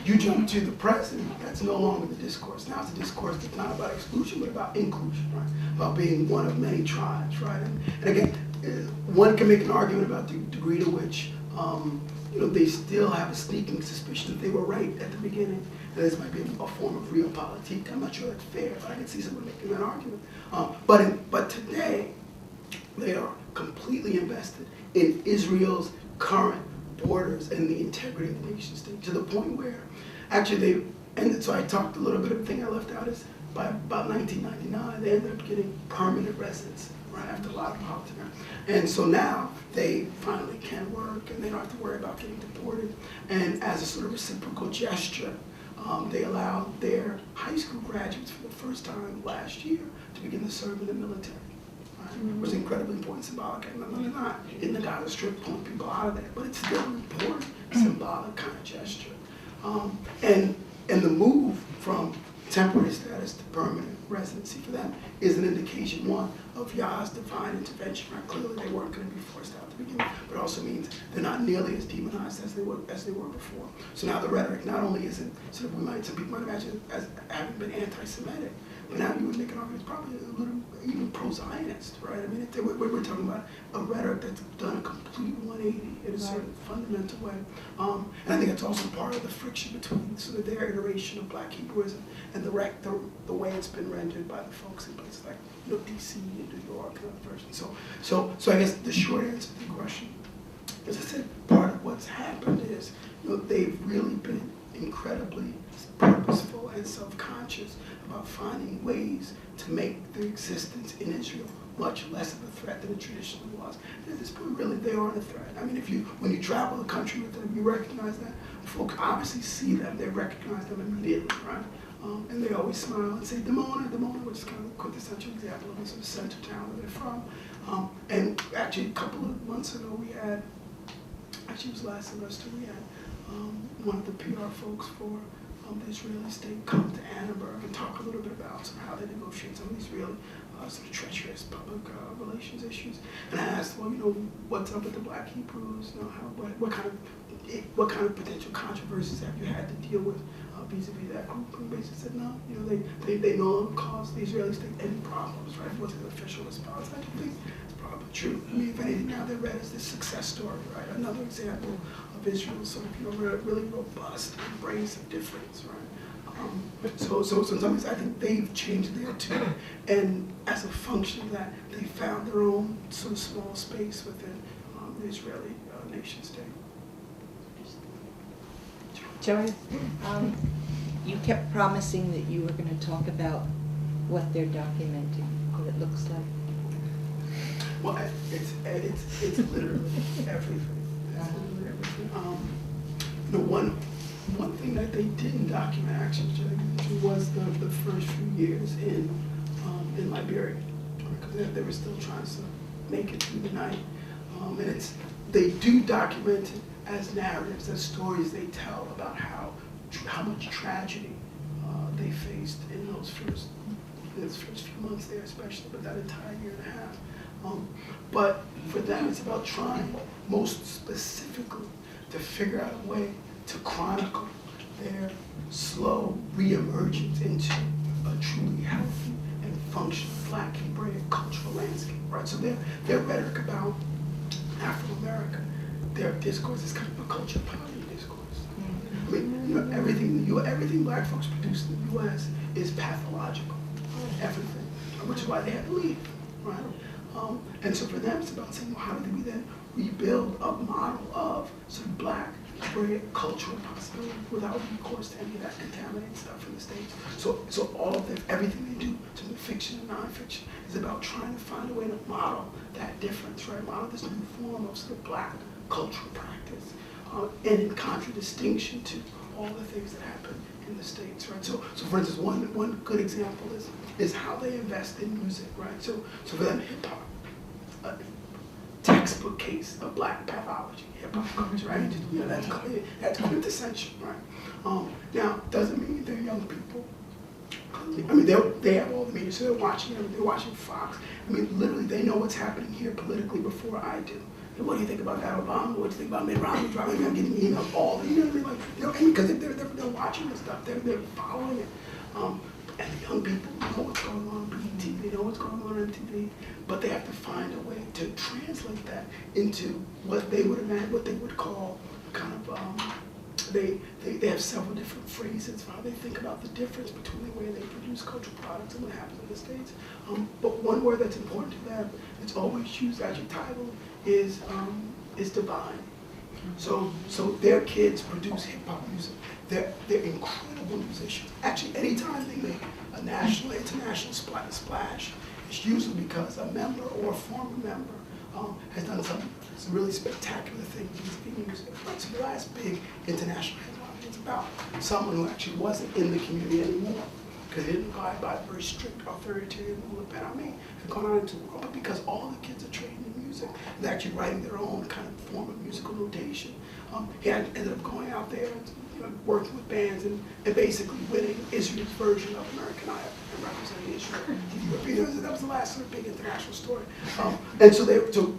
You jump to the present, that's no longer the discourse. Now it's a discourse that's not about exclusion, but about inclusion, right? About being one of many tribes, right? And again, one can make an argument about the degree to which they still have a sneaking suspicion that they were right at the beginning. And this might be a form of realpolitik. I'm not sure that's fair, but I can see someone making that argument. But today, they are completely invested in Israel's current borders and the integrity of the nation state, to the point where actually and so I talked a little bit of the thing I left out is by about 1999 they ended up getting permanent residence, right, after a lot of politics. And so now they finally can work and they don't have to worry about getting deported. And as a sort of reciprocal gesture, they allowed their high school graduates for the first time last year to begin to serve in the military. It was incredibly important, symbolic. And they're not in the Gaza Strip pulling people out of there, but it's still an important, symbolic kind of gesture. And the move from temporary status to permanent residency for them is an indication, one, of Yah's divine intervention. Right? Clearly, they weren't going to be forced out to begin with, but it also means they're not nearly as demonized as they were before. So now the rhetoric not only isn't some people might imagine as having been anti-Semitic, but now you would make an argument it's probably a little even pro-Zionist, right? I mean, we're talking about a rhetoric that's done a complete 180 in a certain fundamental way. And I think that's also part of the friction between sort of their iteration of Black Hebrewism and the way it's been rendered by the folks in places like DC and New York and other versions. So I guess the short answer to the question, as I said, part of what's happened is they've really been incredibly purposeful and self-conscious about finding ways to make their existence in Israel much less of a threat than it traditionally was. And at this point, really, they aren't a threat. I mean, when you travel the country with them, you recognize that. Folks obviously see them. They recognize them immediately, right? And they always smile and say, Dimona, which is kind of a quintessential example of the sort of center town where they're from. And actually, a couple of months ago, we had, actually it was last semester, we had one of the PR folks for the Israeli state come to Annenberg and talk a little bit about how they negotiate some of these really sort of treacherous public relations issues. And I asked, well, what's up with the Black Hebrews? What kind of potential controversies have you had to deal with vis-a-vis that group? And basically said, no, they no longer cause the Israeli state any problems, right? What's the official response? I think it's probably true. I mean, if anything, now they're read as this success story, right? Another example of Israel's sort of really robust embrace of difference, right? So in some ways, I think they've changed there too, and as a function of that, they found their own sort of small space within the Israeli nation state. Joey? You kept promising that you were going to talk about what they're documenting, what it looks like. Well, it's literally everything. It's literally everything. One thing thing that they didn't document actually was the first few years in Liberia, because they were still trying to make it through the night. And they do document it as narratives, as stories they tell about how much tragedy they faced in those first few months there, especially, but that entire year and a half. But for them, it's about trying, most specifically, to figure out a way to chronicle their slow reemergence into a truly healthy and functional Black Hebraic cultural landscape, right? So their rhetoric about Afro-America, their discourse is kind of a culture poverty discourse. I mean, everything Black folks produce in the U.S. is pathological, everything, which is why they had to leave, right? And so for them, it's about saying, well, how do we then rebuild a model of sort of Black Hebraic cultural possibility without recourse to any of that contaminated stuff in the States? So all of everything they do, to the fiction and nonfiction, is about trying to find a way to model that difference, right? Model this new form of sort of Black cultural practice, and in contradistinction to all the things that happen in the States, right? So for instance, one good example is how they invest in music, right? So for them, hip hop, textbook case of Black pathology, hip hop culture, right? You know, that's quintessential, right? Now, doesn't mean they're young people. I mean, they have all the media, so they're watching Fox. I mean, literally, they know what's happening here politically before I do. What do you think about that Obama? What do you think about Mitt Romney driving? I'm getting emails all the, you know what I mean? Like, because they're watching this stuff, they're following it. And the young people know what's going on BET, they know what's going on TV, but they have to find a way to translate that into what they would imagine, what they would call kind of, they have several different phrases for how they think about the difference between the way they produce cultural products and what happens in the States. But one word that's important to them, it's always used as your title, is divine. So their kids produce hip hop music. They're incredible musicians. Actually, anytime they make a national, international splash, it's usually because a member or a former member has done some really spectacular things in music. Right? So the last big international headline is about someone who actually wasn't in the community anymore because they didn't abide by a very strict authoritarian rule of Paranoia, had gone out into the world. But because all the kids are trained in music, they're actually writing their own kind of form of musical notation. He ended up going out there and working with bands and basically winning Israel's version of Americana and representing Israel to Europeans. That was the last sort of big international story. And so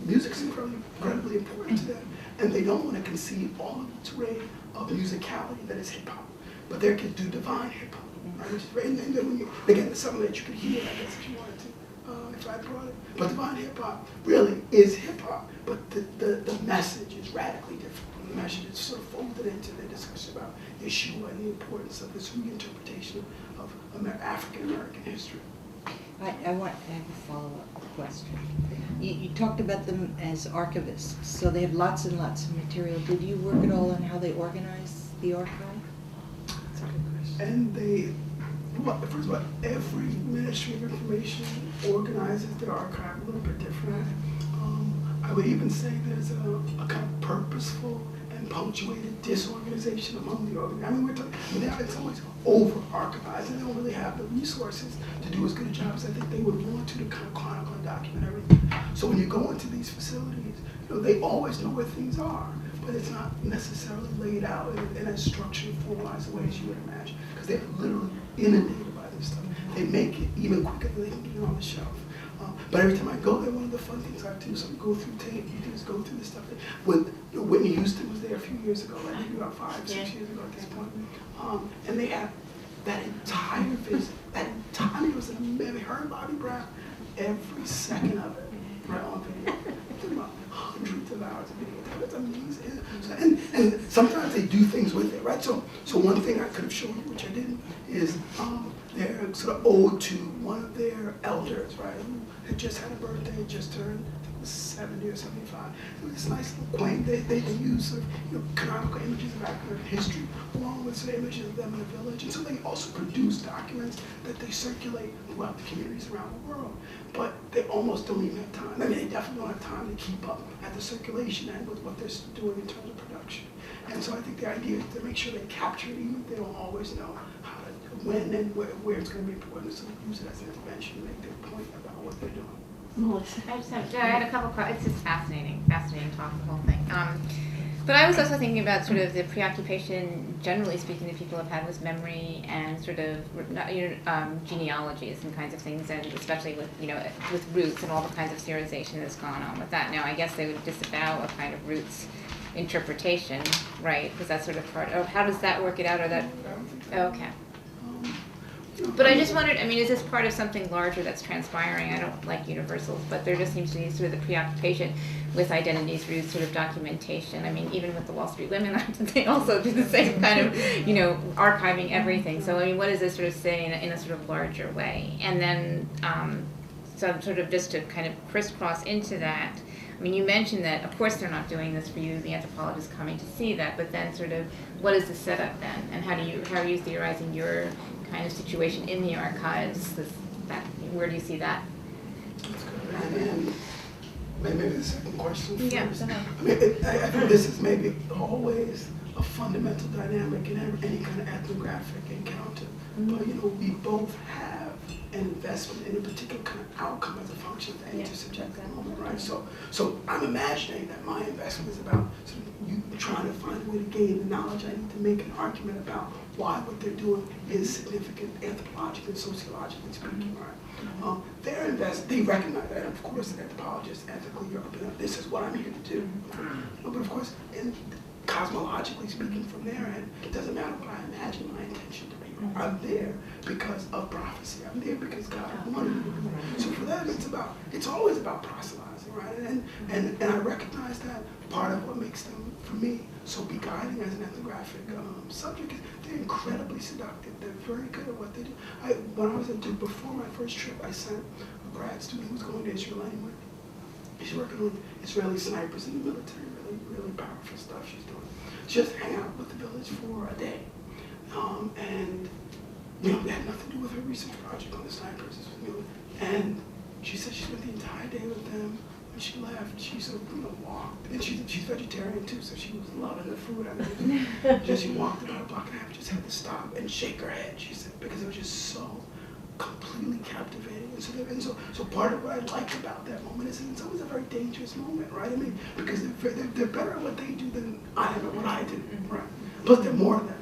music's incredibly important to them, and they don't want to concede all of the terrain of musicality that is hip hop, but their kids do divine hip hop, right? Which is very, and then when you, again, it's something that you could hear, I guess, if you wanted to, if I brought it. But divine hip hop really is hip hop, but the message is radically different. The message is sort of folded into their discussion about Yeshua and the importance of this reinterpretation of African American history. I have a follow-up question. You talked about them as archivists, so they have lots and lots of material. Did you work at all on how they organize the archive? That's a good question. And first of all, every Ministry of Information organizes their archive a little bit different. I would even say there's a kind of purposeful and punctuated disorganization among the organizers. I mean, they're in some ways over-archivized, and they don't really have the resources to do as good a job as I think they would want to kind of chronicle and document everything. So when you go into these facilities, they always know where things are, but it's not necessarily laid out in a structured, formalized way as you would imagine, because they're literally inundated by this stuff. They make it even quicker than they can get it on the shelf. But every time I go there, one of the fun things I do, so we go through tape, you can just go through this stuff. When Whitney Houston was there a few years ago, like maybe about 5, 6 years ago at this point, and they had that entire visit, I mean, it was an amazing, her and Bobby Brown, every second of it, right on video. About hundreds of hours of video. It's amazing. And sometimes they do things with it, right? So one thing I could have shown you, which I didn't, is they're sort of ode to one of their elders, right, who had just had a birthday, just turned, I think it was 70 or 75. It was this nice little quaint, they use sort of, canonical images of African history, along with some images of them in the village. And so they also produce documents that they circulate throughout the communities around the world. But they almost don't even have time. I mean, they definitely don't have time to keep up at the circulation end with what they're doing in terms of production. And so I think the idea is to make sure they capture it, even if they don't always know how to, when and where it's going to be important. So use it as an intervention to make their point about what they're doing. Melissa. I had a couple questions. It's just fascinating talk, the whole thing. But I was also thinking about sort of the preoccupation, generally speaking, that people have had with memory and sort of genealogies and kinds of things, and especially with with roots and all the kinds of theorization that's gone on with that. Now, I guess they would disavow a kind of roots interpretation, right? Because that's sort of part of how does that work it out, or that? Okay. But I just wondered, I mean, is this part of something larger that's transpiring? I don't like universals, but there just seems to be sort of the preoccupation with identities, roots, sort of documentation. I mean, even with the Wall Street Women, they also do the same kind of, archiving everything. So, I mean, what does this sort of say in a sort of larger way? And then, so sort of just to kind of crisscross into that, I mean, you mentioned that, of course, they're not doing this for you, the anthropologists coming to see that, but then sort of, what is the setup then? And how are you theorizing your kind of situation in the archives? Where do you see that? That's good. And maybe the second question first. Yeah. I mean, I think this is maybe always a fundamental dynamic in any kind of ethnographic encounter. But we both have an investment in a particular kind of outcome as a function of the intersubjective moment, right? So I'm imagining that my investment is about sort of you trying to find a way to gain the knowledge I need to make an argument about why what they're doing is significant anthropologically and sociologically speaking, right? They recognize that, and of course, an anthropologist ethically, this is what I'm here to do. But of course, cosmologically speaking from there, and it doesn't matter what I imagine my intention to be. I'm there because of prophecy. I'm there because God wanted me to be there. So for them, it's always about proselytizing, right? And I recognize that part of what makes them, for me, so beguiling as an ethnographic subject is they're incredibly seductive. They're very good at what they do. When I was before my first trip, I sent a grad student who was going to Israel anyway. She's working on Israeli snipers in the military, really, really powerful stuff she's doing. She just hang out with the village for a day. And it had nothing to do with her research project on the snipers. And she said she spent the entire day with them. When she left, she sort of walked. And she's vegetarian too, so she was loving the food. I mean, just she walked about a block and a half, just had to stop and shake her head, she said, because it was just so completely captivating. And so part of what I like about that moment is it's always a very dangerous moment, right? I mean, because they're better at what they do than I am at what I do, right? Plus they're more than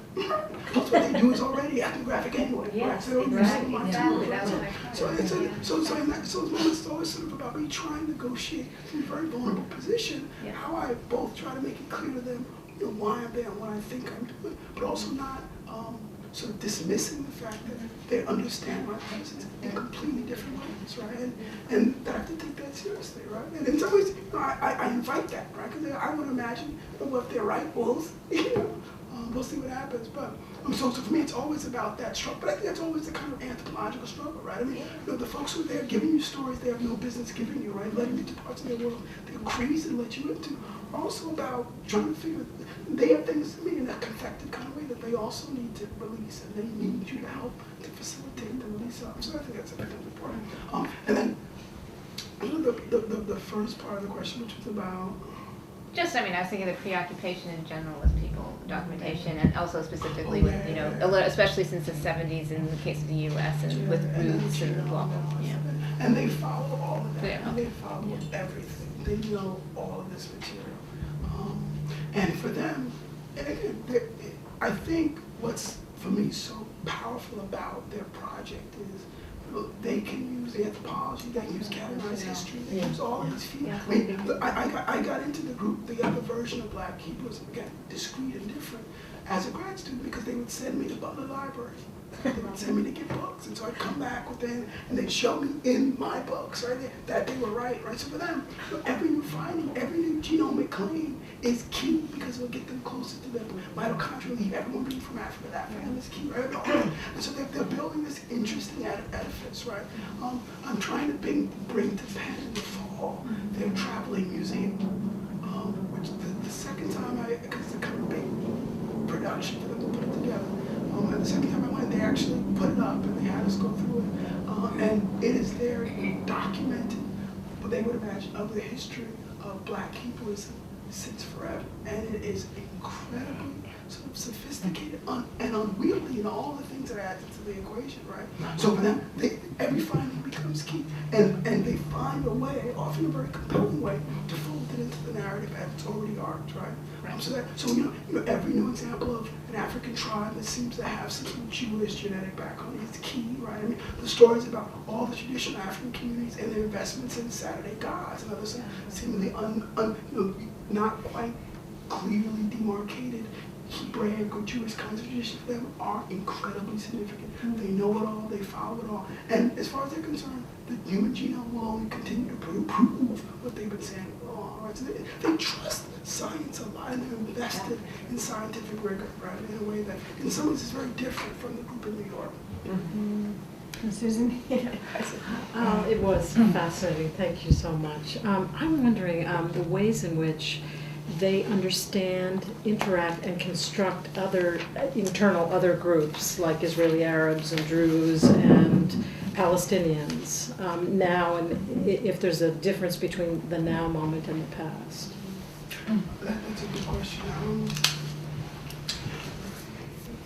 plus what they do is already ethnographic anyway, right? So they don't use some of my tools, right? So in those moments, it's always sort of about me trying to negotiate from a very vulnerable position, how I both try to make it clear to them, why I'm there and what I think I'm doing, but also not sort of dismissing the fact that they understand my presence in completely different ways, right? And that I have to take that seriously, right? And in some ways, I invite that, right? Because I would imagine, well, if they're right, we'll see what happens. But so for me, it's always about that struggle. But I think that's always the kind of anthropological struggle, right? I mean, the folks who are there giving you stories they have no business giving you, right? Letting you into parts of their world they're crazy to let you into. Are also about trying to figure. They have things in a confected kind of way that they also need to release, and they need you to help to facilitate the release of. So I think that's important. And then the first part of the question, which was about. Just, I was thinking of the preoccupation in general with people, documentation, and also specifically with, especially since the 70s in the case of the U.S. and with roots and blah, blah, blah. Yeah. And they follow all of that. Yeah. And they follow everything. They know all of this material. And for them, and again, I think what's, for me, so powerful about their project is they can use anthropology, they can use canonized history, they use all of these fields. I mean, I got into the group, the other version of Black Hebrews, again, discrete and different, as a grad student because they would send me to Butler Library. They would send me to get books, and so I'd come back with them, and they'd show me in my books, right, that they were right? So for them, every new finding, every new genomic claim is key because it'll get them closer to them. Mitochondria leave everyone being from Africa, that for them is key, right? And so they're building this interesting edifice, right? I'm trying to bring to Penn in the fall their traveling museum, which the second time because it's a kind of big production for them to put it together. And the second time I went, they actually put it up and they had us go through it. And it is there documented, what they would imagine, of the history of Black Hebrewism since forever. And it is incredibly sort of sophisticated and unwieldy in all the things that add into the equation, right? So for them, every finding becomes key. And they find a way, often a very compelling way, to fold it into the narrative as it's already arced, right? So you know, every new example of an African tribe that seems to have some Jewish genetic background is key, right? I mean, the stories about all the traditional African communities and their investments in Saturday gods and others seemingly not quite clearly demarcated Hebraic or Jewish kinds of traditions for them are incredibly significant. They know it all, they follow it all. And as far as they're concerned, the human genome will only continue to prove what they've been saying all along. Right? So they trust science a lot, and they're invested in scientific rigor, right, in a way that in some ways is very different from the group in New York. Susan? It was fascinating. Thank you so much. I'm wondering the ways in which they understand, interact, and construct other other groups like Israeli Arabs and Druze and Palestinians now, and if there's a difference between the now moment and the past. That's a good question.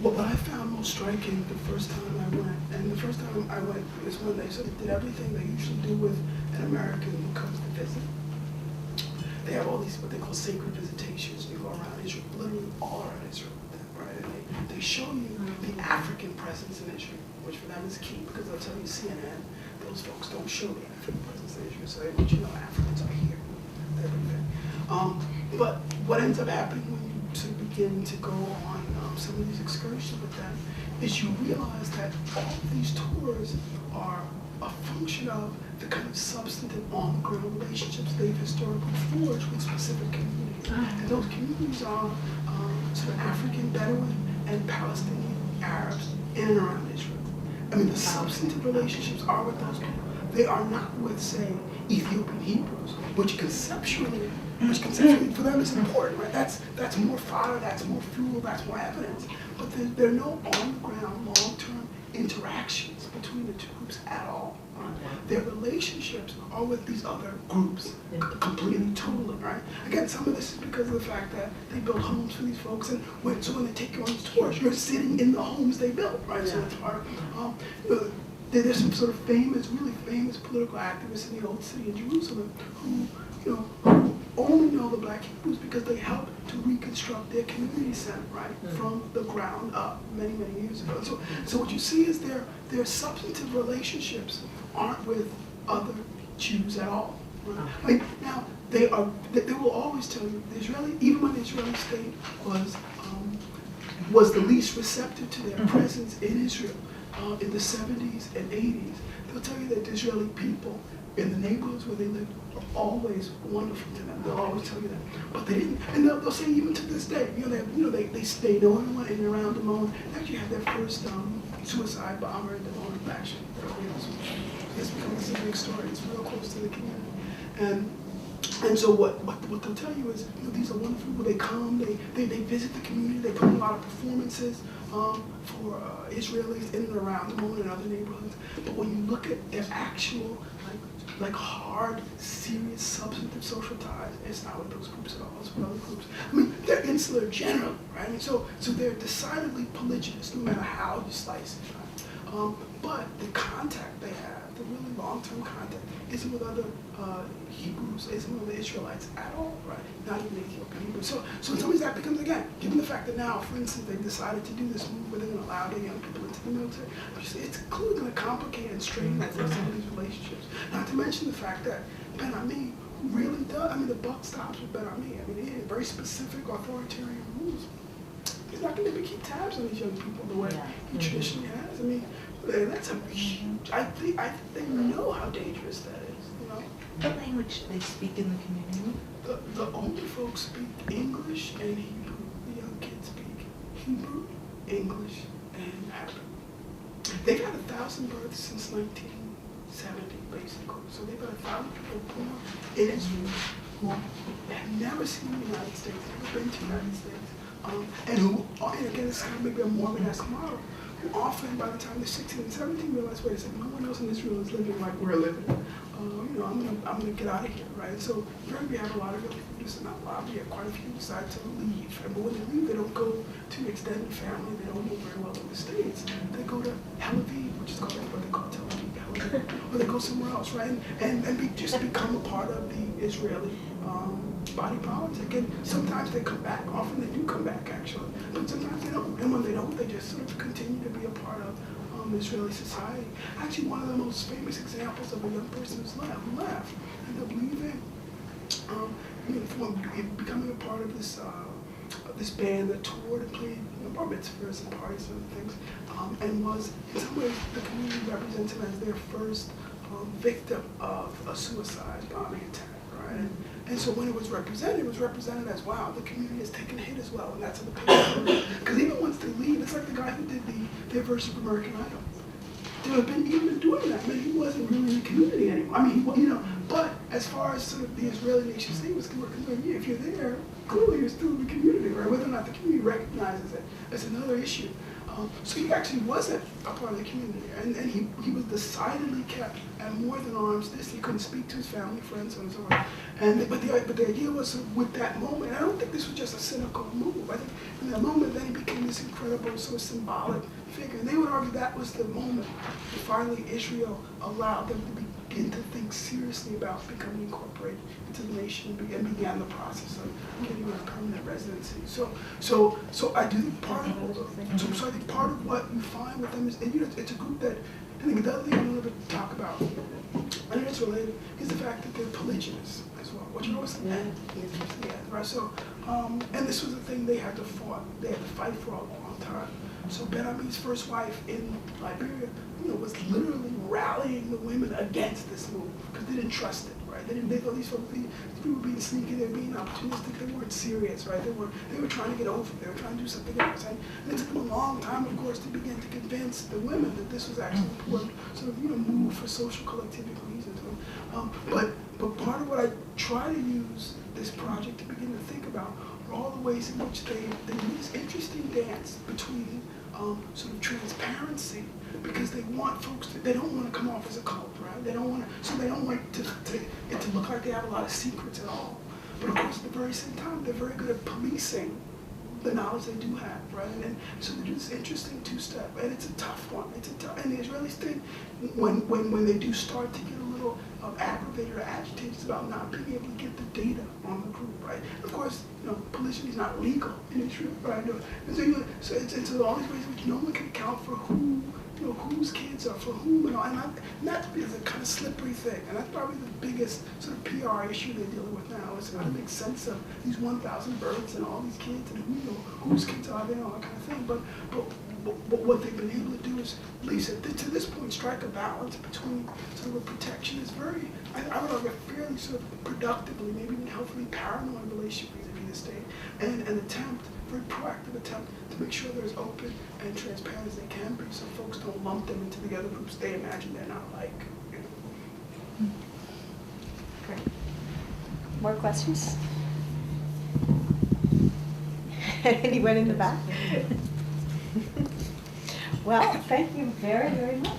What I found most striking the first time I went, and the first time I went is when they sort of did everything they usually do with an American who comes to visit. They have all these what they call sacred visitations. You go around Israel, literally all around Israel, right? And they show you the African presence in Israel, which for them is key because they'll tell you CNN, those folks don't show the African presence in Israel, so they want you to know Africans are here. Everything. But what ends up happening when you sort of begin to go on some of these excursions with them is you realize that all of these tours are a function of the kind of substantive on-the-ground relationships they've historically forged with specific communities. And those communities are sort of African Bedouin and Palestinian Arabs in and around Israel. I mean, the substantive relationships are with those people. They are not with, say, Ethiopian Hebrews, which conceptually for them is important, right? That's more fodder, that's more fuel, that's more evidence. But there are no on-the-ground, long-term interactions between the two groups at all. Right? Their relationships are with these other groups, completely, totally, right? Again, some of this is because of the fact that they built homes for these folks, and when they take you on these tours, you're sitting in the homes they built, right? So it's hard. There's some sort of really famous political activists in the old city of Jerusalem who only know the Black Hebrews because they helped to reconstruct their community center, right, from the ground up many, many years ago. So what you see is their substantive relationships aren't with other Jews at all. Right? I mean, now they will always tell you even when the Israeli state was the least receptive to their presence in Israel in the 70s and 80s, they'll tell you that the Israeli people in the neighborhoods where they lived were always wonderful to them. They'll always tell you that. But they didn't, and they'll say even to this day, they know everyone in and around Damon. They actually had their first suicide bomber in Damon actually. It's become a big story. It's real close to the community. And so what they'll tell you is, these are wonderful people. They come, they visit the community, they put in a lot of performances for Israelis in and around Damon and other neighborhoods. But when you look at their actual like hard, serious, substantive social ties, it's not with those groups at all, it's with other groups. I mean, they're insular generally, right? I mean, so they're decidedly polygynous, no matter how you slice it, right? But the contact they have, the really long-term contact, isn't with other Hebrews, isn't with the Israelites at all, right? Not even Ethiopian Hebrews. So in some ways that becomes, again, given the fact that now, for instance, they've decided to do this move where they're going to allow their young people into the military, it's clearly going to complicate and strain some of these relationships. Not to mention the fact that Ben Ami really does, the buck stops with Ben Ami. He has very specific authoritarian rules. He's not going to keep tabs on these young people the way he traditionally has. That's a huge, I think they know how dangerous that is, What language do they speak in the community? The older folks speak English and Hebrew. The young kids speak Hebrew, English, and Arabic. They've had 1,000 births since 1970, basically. So they've had 1,000 people born in Israel who have never seen the United States, never been to the United States, and who, and again, it's kind of maybe a Mormon-esque model, who often, by the time they're 16 and 17, realize, wait a second, no one else in Israel is living like we're living. I'm gonna get out of here, right? So here we have a lot of really this not lobby, quite a few decide to leave. But when they leave, they don't go to extended family. They don't know very well in the States. They go to Tel Aviv, which is called what they call Tel Aviv, or they go somewhere else, right? Just become a part of the Israeli body politic. And sometimes they come back. Often they do come back, actually. But sometimes they don't. And when they don't, they just sort of continue to be a part of Israeli society. Actually, one of the most famous examples of a young person who left, ended up leaving, becoming a part of this band that toured and played bar mitzvahs and parties and things, and was in some ways the community represents him as their first victim of a suicide bombing attack, right? And so when it was represented as, wow, the community has taken a hit as well, and that's in the paper. Because even once they leave, it's like the guy who did their version of American Idol. To have been even doing that, he wasn't really in the community anymore. I mean, but as far as sort of the Israeli nation state was concerned, if you're there, clearly you're still in the community, right? Whether or not the community recognizes it, that's another issue. So he actually wasn't a part of the community, and he was decidedly kept at more than arm's distance. He couldn't speak to his family, friends, and so on. But the idea was with that moment, I don't think this was just a cynical move. I think in that moment, then he became this incredible sort of symbolic figure. And they would argue that was the moment that finally Israel allowed them to begin to think seriously about becoming incorporated into the nation and began the process of getting a permanent residency. So I do think part of what you find with them is, and it's a group that, I think the other thing I wanted to talk about, and it's related, is the fact that they're polygynous as well, which you always say, right? So, and this was the thing they had to fight for a long time. So Ben Ami's first wife in Liberia, was literally rallying the women against this move because they didn't trust it, right? They thought these people were being sneaky, they were being opportunistic, they weren't serious, right? They were trying to get over it, they were trying to do something else. And it took them a long time, of course, to begin to convince the women that this was actually important, sort of, move for social collectivity reasons. But part of what I try to use this project to begin to think about are all the ways in which they do this interesting dance between sort of transparency, because they want folks they don't want to come off as a cult, right? They don't want it to look like they have a lot of secrets at all. But of course, at the very same time, they're very good at policing the knowledge they do have, right? And so they do this interesting two-step, and it's a tough one. And the Israelis think when they do start to get a little aggravated or agitated, it's about not being able to get the data on the group, right? And of course, polygyny is not legal in Israel, right? And so it's all these ways in which no one can account for whose kids are for whom, and that's because it's a kind of slippery thing, and that's probably the biggest sort of PR issue they're dealing with now, is how to make sense of these 1,000 births and all these kids, and whose kids are they, and all that kind of thing. But what they've been able to do is, at least to this point, strike a balance between sort of a protection is very, I would argue, fairly sort of productively, maybe even healthily paranoid relationship vis-a-vis the state, and an attempt, very proactive attempt, to make sure they're as open and transparent as they can be, so folks don't lump them into the other groups they imagine they're not like. Great. More questions? Anyone in the back? Well, thank you very, very much.